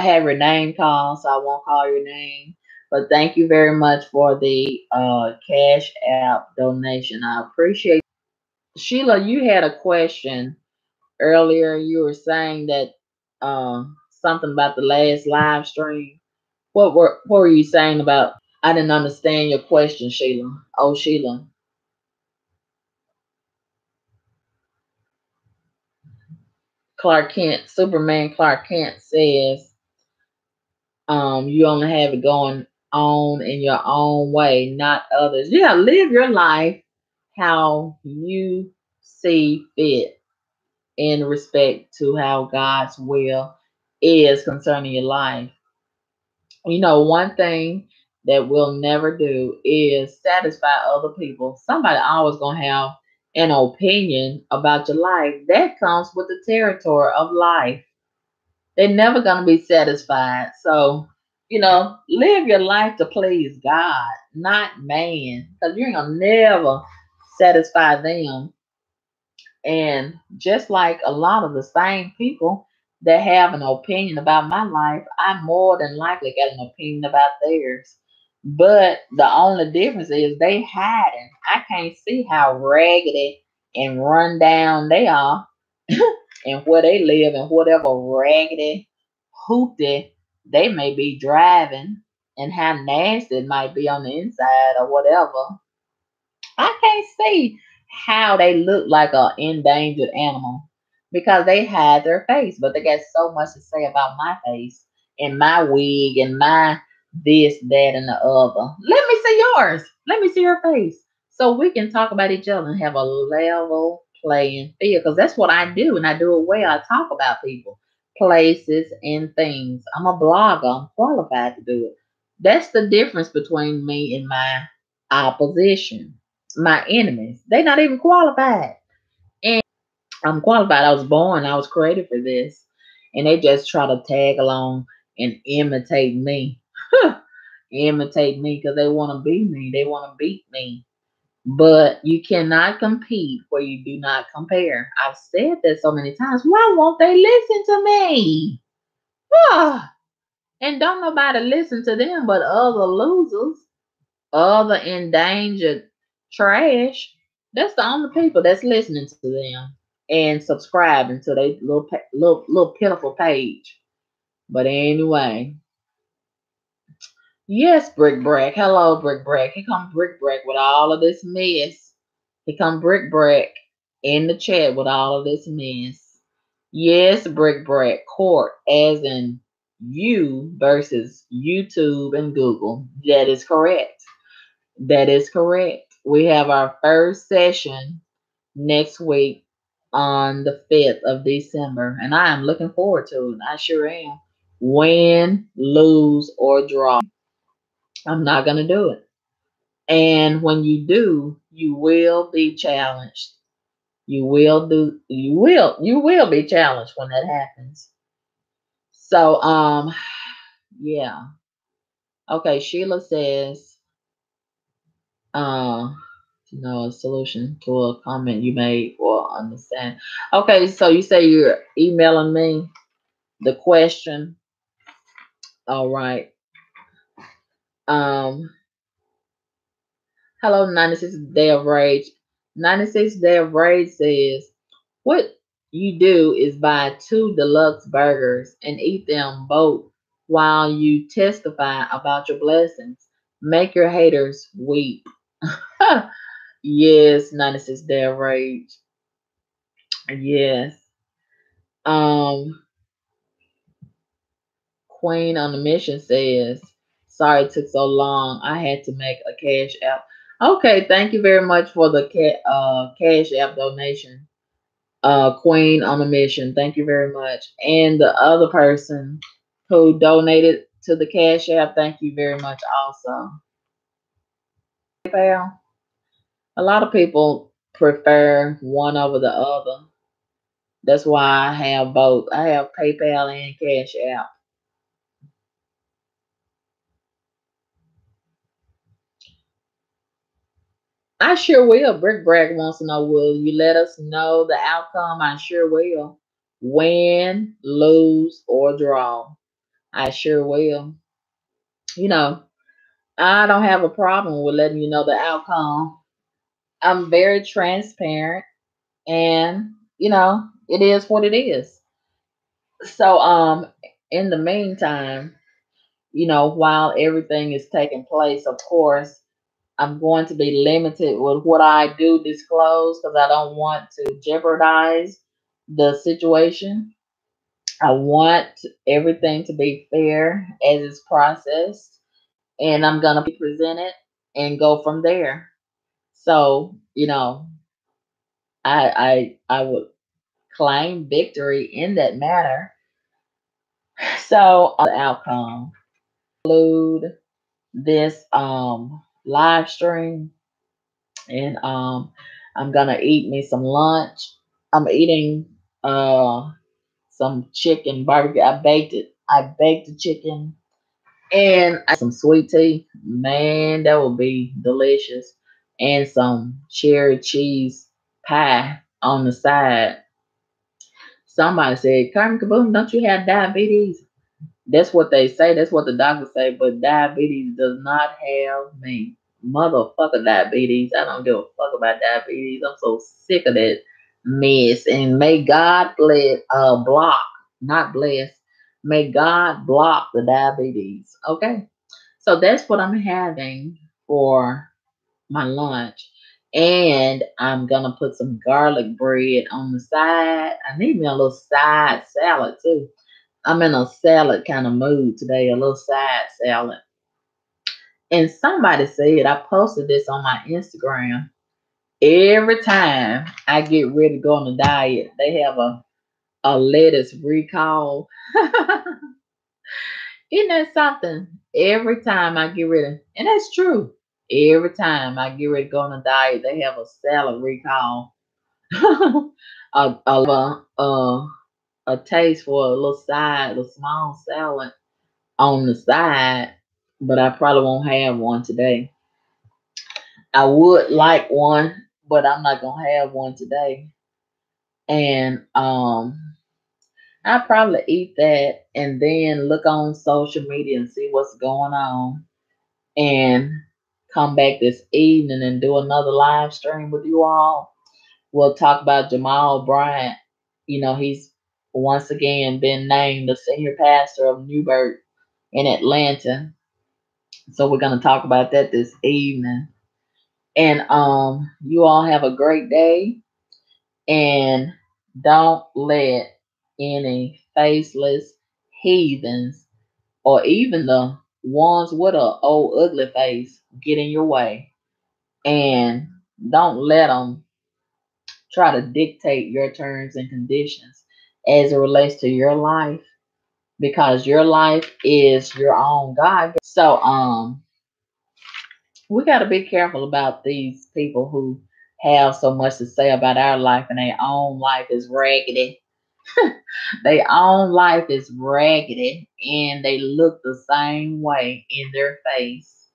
have your name called, so I won't call your name. But thank you very much for the Cash App donation. I appreciate it. Sheila, you had a question earlier. You were saying that something about the last live stream. What were you saying about? I didn't understand your question, Sheila. Oh, Sheila. Clark Kent, Superman Clark Kent says, you only have it going on in your own way, not others. Yeah, live your life how you see fit in respect to how God's will is concerning your life. You know, one thing that we'll never do is satisfy other people. Somebody always gonna have an opinion about your life. That comes with the territory of life. They're never gonna be satisfied. So, live your life to please God, not man. Because you ain't gonna never satisfy them. And just like a lot of the same people that have an opinion about my life, I more than likely got an opinion about theirs. But the only difference is they hiding. I can't see how raggedy and run down they are and where they live and whatever raggedy hoopty they may be driving and how nasty it might be on the inside or whatever. I can't see how they look like an endangered animal because they hide their face, but they got so much to say about my face and my wig and my this, that, and the other. Let me see yours. Let me see your face. So we can talk about each other and have a level playing field because that's what I do, and I do it well. I talk about people, places, and things. I'm a blogger. I'm qualified to do it. That's the difference between me and my opposition, my enemies. They not even qualified. And I'm qualified. I was born. I was created for this. And they just try to tag along and imitate me. Imitate me because they want to be me. They want to beat me. But you cannot compete where you do not compare. I've said that so many times. Why won't they listen to me? Ah, and don't nobody listen to them but other losers, other endangered trash. That's the only people that's listening to them and subscribing to their little pitiful page. But anyway, yes, Brick Break. Hello, Brick Break. Here come Brick Break with all of this mess. Here come Brick Break in the chat with all of this mess. Yes, Brick Break. Court, as in you versus YouTube and Google. That is correct. That is correct. We have our first session next week on the 5th of December, and I am looking forward to it. I sure am. Win, lose, or draw. I'm not going to do it. And when you do, you will be challenged. You will be challenged when that happens. So, yeah. Okay, Sheila says, uh, a solution to a comment you made or understand. Okay, so you say you're emailing me the question. All right. Um, hello, 96 Day of Rage. 96 Day of Rage says, what you do is buy 2 deluxe burgers and eat them both while you testify about your blessings. Make your haters weep. Yes, 96 Day of Rage. Yes. Um, Queen on the Mission says, sorry it took so long. I had to make a cash app. Okay, thank you very much for the cash app donation. Queen on a Mission, thank you very much. And the other person who donated to the cash app, thank you very much also. PayPal. A lot of people prefer one over the other. That's why I have both. I have PayPal and Cash App. I sure will. Brick Bragg wants to know, will you let us know the outcome? I sure will. Win, lose, or draw. I sure will. You know, I don't have a problem with letting you know the outcome. I'm very transparent and it is what it is. So in the meantime, while everything is taking place, of course, I'm going to be limited with what I do disclose because I don't want to jeopardize the situation. I want everything to be fair as it's processed, and I'm gonna be presented and go from there. So, I would claim victory in that matter. So, the outcome include this live stream, and I'm gonna eat me some lunch. I'm eating some chicken barbecue. I baked it. I baked the chicken and some sweet tea. Man, that would be delicious. And some cherry cheese pie on the side. Somebody said, Carmen Kaboom, don't you have diabetes? That's what they say. That's what the doctors say. But diabetes does not have me. Motherfucker diabetes. I don't give a fuck about diabetes. I'm so sick of that mess. And may God block, not bless. May God block the diabetes. Okay. So that's what I'm having for my lunch. And I'm gonna put some garlic bread on the side. I need me a little side salad too. I'm in a salad kind of mood today, a little side salad. And somebody said, I posted this on my Instagram. Every time I get ready to go on a diet, they have a lettuce recall. Isn't that something? Every time I get ready, and that's true. Every time I get ready to go on a diet, they have a salad recall. A taste for a little side, a small salad on the side, but I probably won't have one today. I would like one, but I'm not gonna have one today. And I'll probably eat that and then look on social media and see what's going on and come back this evening and do another live stream with you all. We'll talk about Jamal Bryant. He's once again been named the senior pastor of Newburgh in Atlanta. So we're gonna talk about that this evening. And you all have a great day, and don't let any faceless heathens or even the ones with a old ugly face get in your way. And don't let them try to dictate your terms and conditions as it relates to your life, because your life is your own God. So we got to be careful about these people who have so much to say about our life and their own life is raggedy. Their own life is raggedy and they look the same way in their face.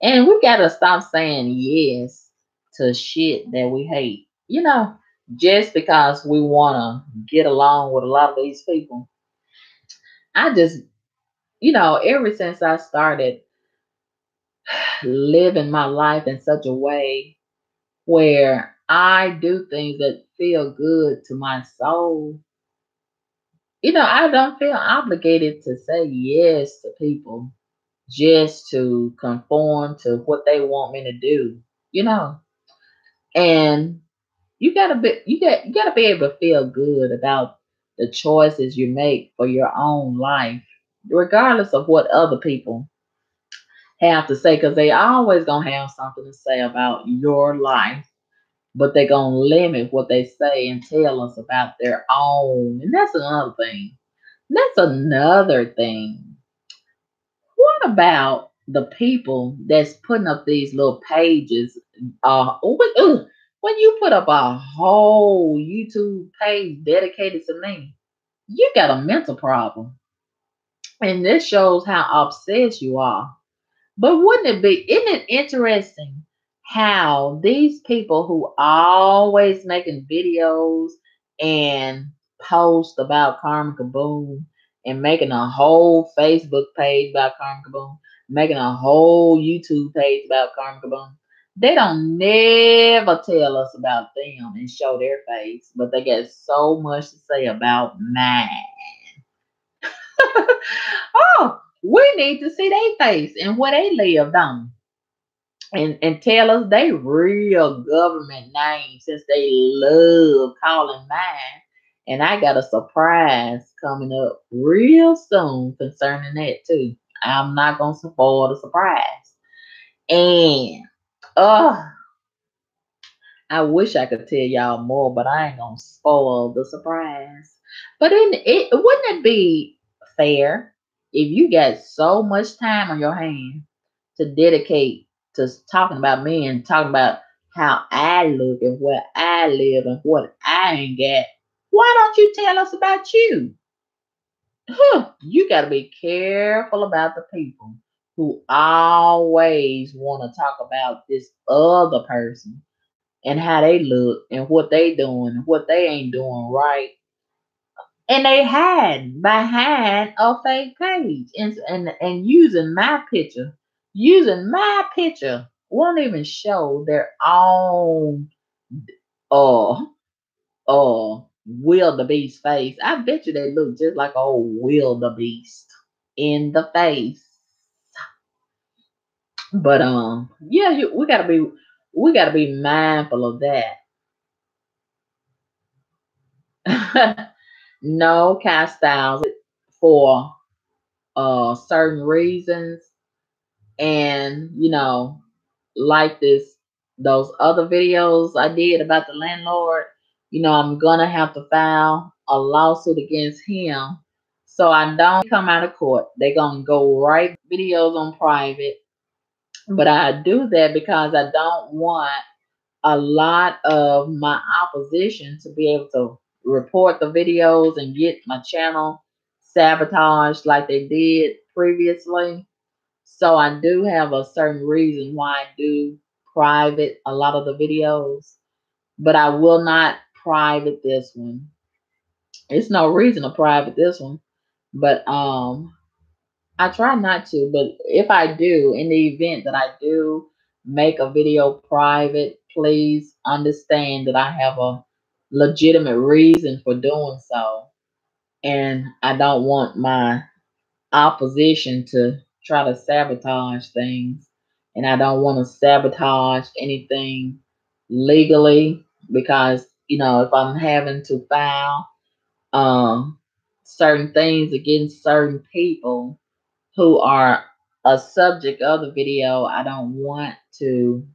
And we got to stop saying yes to shit that we hate. Just because we want to get along with a lot of these people. I just, ever since I started living my life in such a way where I do things that feel good to my soul, I don't feel obligated to say yes to people just to conform to what they want me to do, you know. And you gotta be able to feel good about the choices you make for your own life, regardless of what other people have to say, because they always gonna have something to say about your life, but they're gonna limit what they say and tell us about their own. And that's another thing. That's another thing. What about the people that's putting up these little pages? When you put up a whole YouTube page dedicated to me, you got a mental problem. And this shows how obsessed you are. But isn't it interesting how these people who always making videos and post about Karma Kaboom and making a whole Facebook page about Karma Kaboom, making a whole YouTube page about Karma Kaboom, they don't never tell us about them and show their face, but they got so much to say about mine. Oh, we need to see their face and where they lived on. And tell us they real government names since they love calling mine. And I got a surprise coming up real soon concerning that too. I'm not gonna spoil the surprise. And uh I wish I could tell y'all more, but I ain't gonna spoil the surprise. But then wouldn't it be fair if you got so much time on your hands to dedicate to talking about me and talking about how I look and where I live and what I ain't got? Why don't you tell us about you? Huh, you got to be careful about the people who always want to talk about this other person and how they look and what they doing and what they ain't doing right. And they hide behind a fake page and using my picture won't even show their own uh wildebeest face. I bet you they look just like old wildebeest in the face. But yeah, we gotta be mindful of that. No, cast styles for certain reasons, and like those other videos I did about the landlord, I'm gonna have to file a lawsuit against him so I don't come out of court. They're gonna go right videos on private, but I do that because I don't want a lot of my opposition to be able to report the videos and get my channel sabotaged like they did previously. So I do have a certain reason why I do private a lot of the videos, but I will not private this one. It's no reason to private this one, but I try not to, but if I do, in the event that I do make a video private, please understand that I have a legitimate reason for doing so. And I don't want my opposition to try to sabotage things. And I don't want to sabotage anything legally because, if I'm having to file um, certain things against certain people who are a subject of the video, I don't want to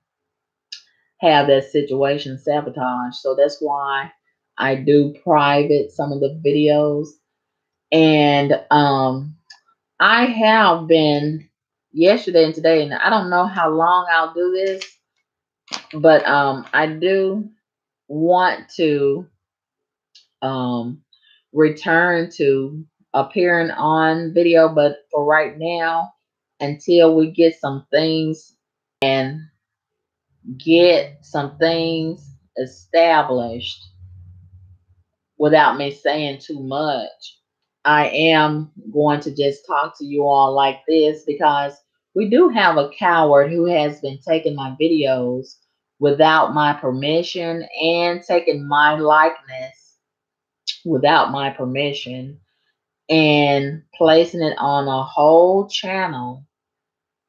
have that situation sabotaged. So that's why I do private some of the videos. And I have been yesterday and today, and I don't know how long I'll do this, but I do want to um, return to appearing on video, but for right now, until we get some things and get some things established without me saying too much, I am going to just talk to you all like this because we do have a coward who has been taking my videos without my permission and taking my likeness without my permission and placing it on a whole channel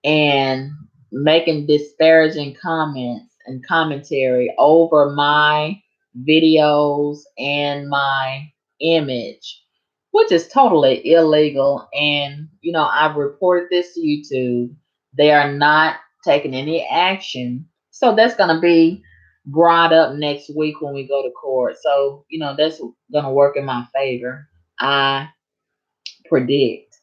and making disparaging comments and commentary over my videos and my image, which is totally illegal. And, I've reported this to YouTube. They are not taking any action. So that's going to be brought up next week when we go to court. So, that's going to work in my favor, I predict.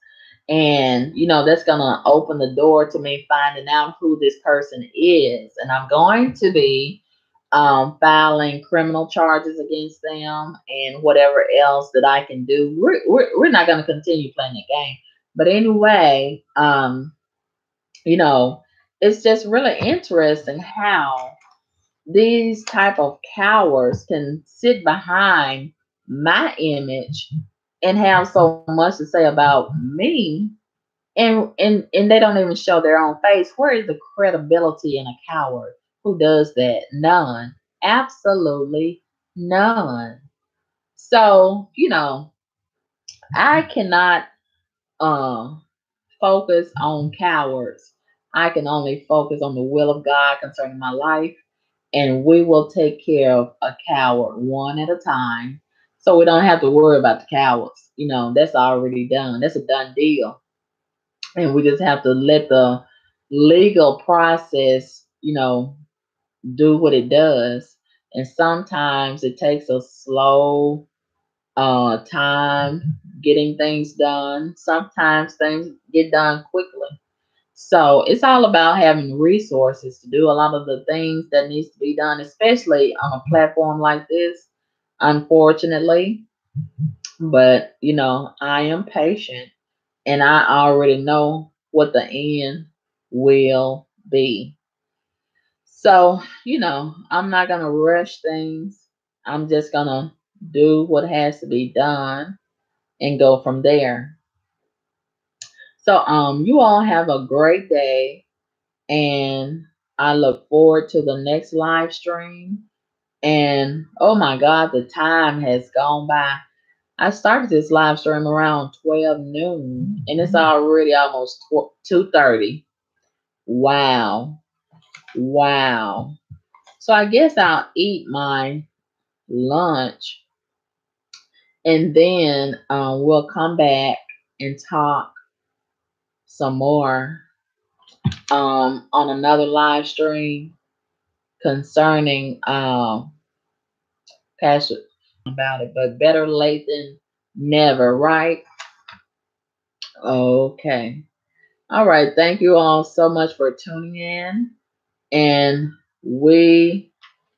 And, that's going to open the door to me finding out who this person is. And I'm going to be filing criminal charges against them and whatever else that I can do. We're not going to continue playing the game. But anyway, it's just really interesting how these type of cowards can sit behind my image and have so much to say about me, and they don't even show their own face. Where is the credibility in a coward who does that? None. Absolutely none. So, I cannot uh, focus on cowards. I can only focus on the will of God concerning my life, and we will take care of a coward one at a time. So we don't have to worry about the cowards. That's already done. That's a done deal. And we just have to let the legal process, do what it does. And sometimes it takes a slow time getting things done. Sometimes things get done quickly. So it's all about having resources to do a lot of the things that needs to be done, especially on a platform like this, unfortunately. But I am patient and I already know what the end will be. So, I'm not gonna rush things. I'm just gonna do what has to be done and go from there. So, you all have a great day, and I look forward to the next live stream. And oh my God, the time has gone by. I started this live stream around 12 noon, and it's already almost 2:30. Wow, wow. So I guess I'll eat my lunch, and then we'll come back and talk some more on another live stream concerning Pastor about it, but better late than never, right? Okay. All right. Thank you all so much for tuning in, and we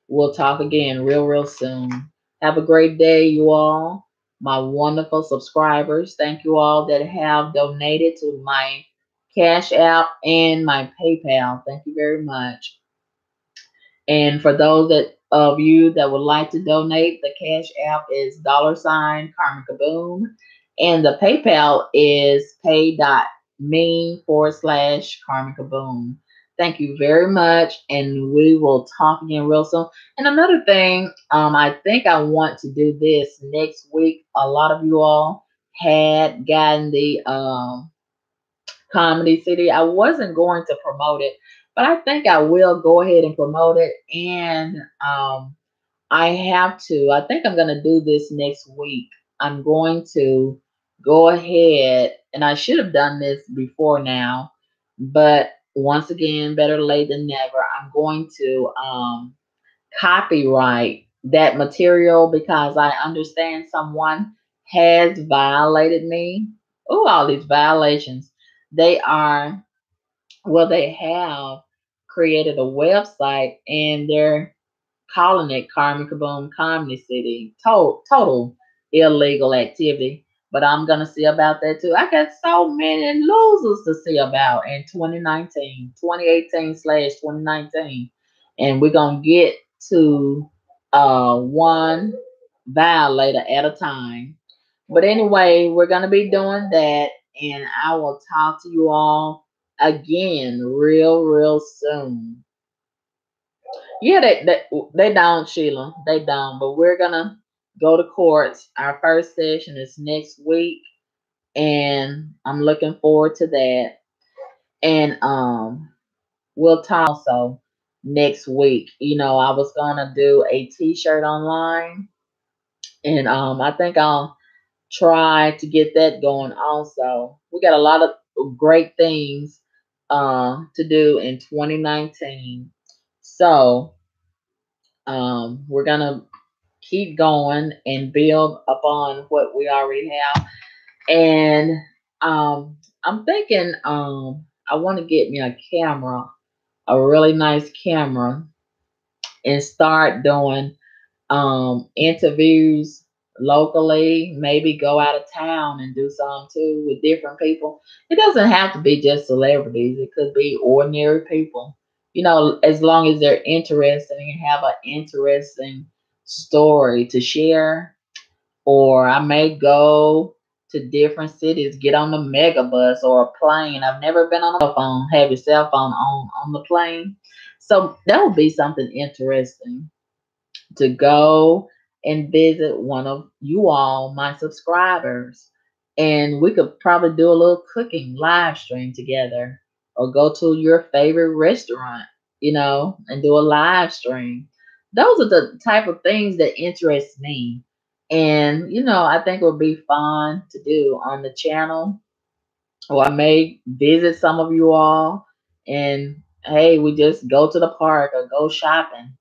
will talk again real soon. Have a great day, you all, my wonderful subscribers. Thank you all that have donated to my Cash App and my PayPal. Thank you very much. And for those of you that would like to donate, the Cash App is $Karma Kaboom. And the PayPal is pay.me/Karma Kaboom. Thank you very much. And we will talk again real soon. And another thing, I think I want to do this next week. A lot of you all had gotten the Comedy City. I wasn't going to promote it, but I think I will go ahead and promote it. And I have to. I think I'm going to do this next week. I'm going to go ahead, and I should have done this before now, but once again, better late than never. I'm going to copyright that material because I understand someone has violated me. Oh, all these violations. They are, well, they have created a website and they're calling it Karma Kaboom Comedy City. Total illegal activity. But I'm going to see about that too. I got so many losers to see about in 2019, 2018/2019. And we're going to get to one violator at a time. But anyway, we're going to be doing that. And I will talk to you all again real soon. Yeah, they don't, Sheila. They don't. But we're gonna go to courts. Our first session is next week, and I'm looking forward to that. And we'll talk also next week. I was gonna do a T-shirt online, and I think I'll try to get that going also. We got a lot of great things to do in 2019. So we're gonna keep going and build upon what we already have. And I'm thinking I want to get me a camera, a really nice camera, and start doing interviews locally, maybe go out of town and do some too with different people. It doesn't have to be just celebrities, it could be ordinary people. As long as they're interested and have an interesting story to share. Or I may go to different cities, get on the mega bus or a plane. I've never been on a phone, have your cell phone on the plane. So that would be something interesting to go and visit one of you all, my subscribers. And we could probably do a little cooking live stream together, or go to your favorite restaurant, and do a live stream. Those are the type of things that interest me. And, I think it would be fun to do on the channel, or I may visit some of you all, and hey, we just go to the park or go shopping,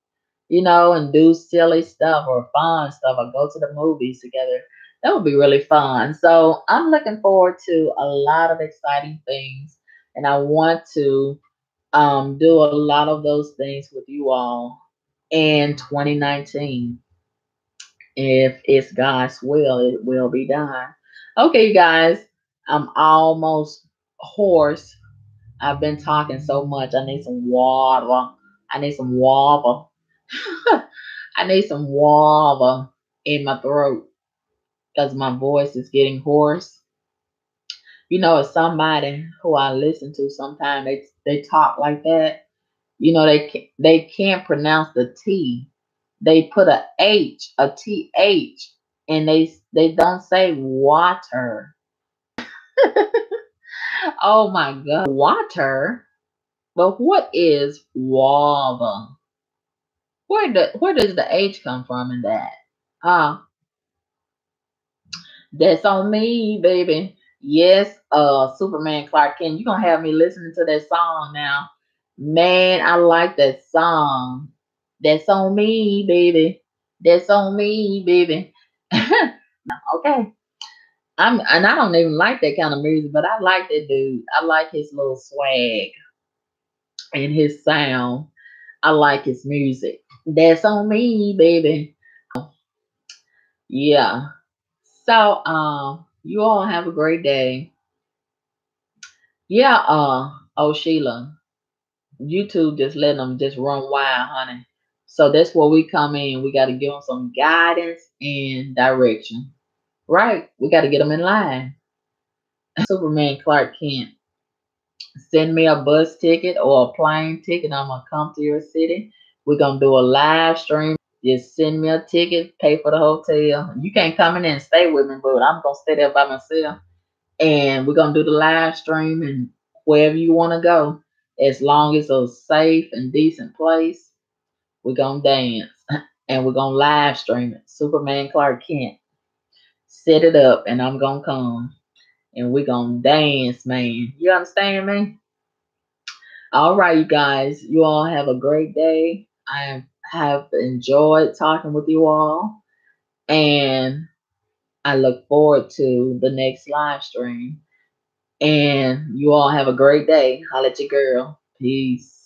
and do silly stuff or fun stuff, or go to the movies together. That would be really fun. So I'm looking forward to a lot of exciting things, and I want to do a lot of those things with you all in 2019. If it's God's will, it will be done. Okay, you guys, I'm almost hoarse. I've been talking so much. I need some water. I need some water. I need some water in my throat because my voice is getting hoarse. It's somebody who I listen to sometimes. They talk like that. They can't pronounce the T. They put a H, a TH, and they don't say water. Oh my God, water. But what is water? Where does the H come from in that? Uh, that's on me, baby. Yes, Superman Clark Kent. You gonna have me listening to that song now. Man, I like that song. That's on me, baby. That's on me, baby. Okay. I don't even like that kind of music, but I like that dude. I like his little swag and his sound. I like his music. That's on me, baby. Yeah. So, you all have a great day. Yeah, oh Sheila, YouTube just letting them just run wild, honey. So that's where we come in. We got to give them some guidance and direction, right? We got to get them in line. Superman Clark Kent, send me a bus ticket or a plane ticket. I'm gonna come to your city. We're gonna do a live stream. Just send me a ticket, pay for the hotel. You can't come in and stay with me, but I'm gonna stay there by myself. And we're gonna do the live stream and wherever you want to go, as long as it's a safe and decent place. We're gonna dance and we're gonna live stream it. Superman Clark Kent, set it up, and I'm gonna come and we're gonna dance, man. You understand me? All right, you guys. You all have a great day. I have enjoyed talking with you all, and I look forward to the next live stream. And you all have a great day. Holla at your girl. Peace.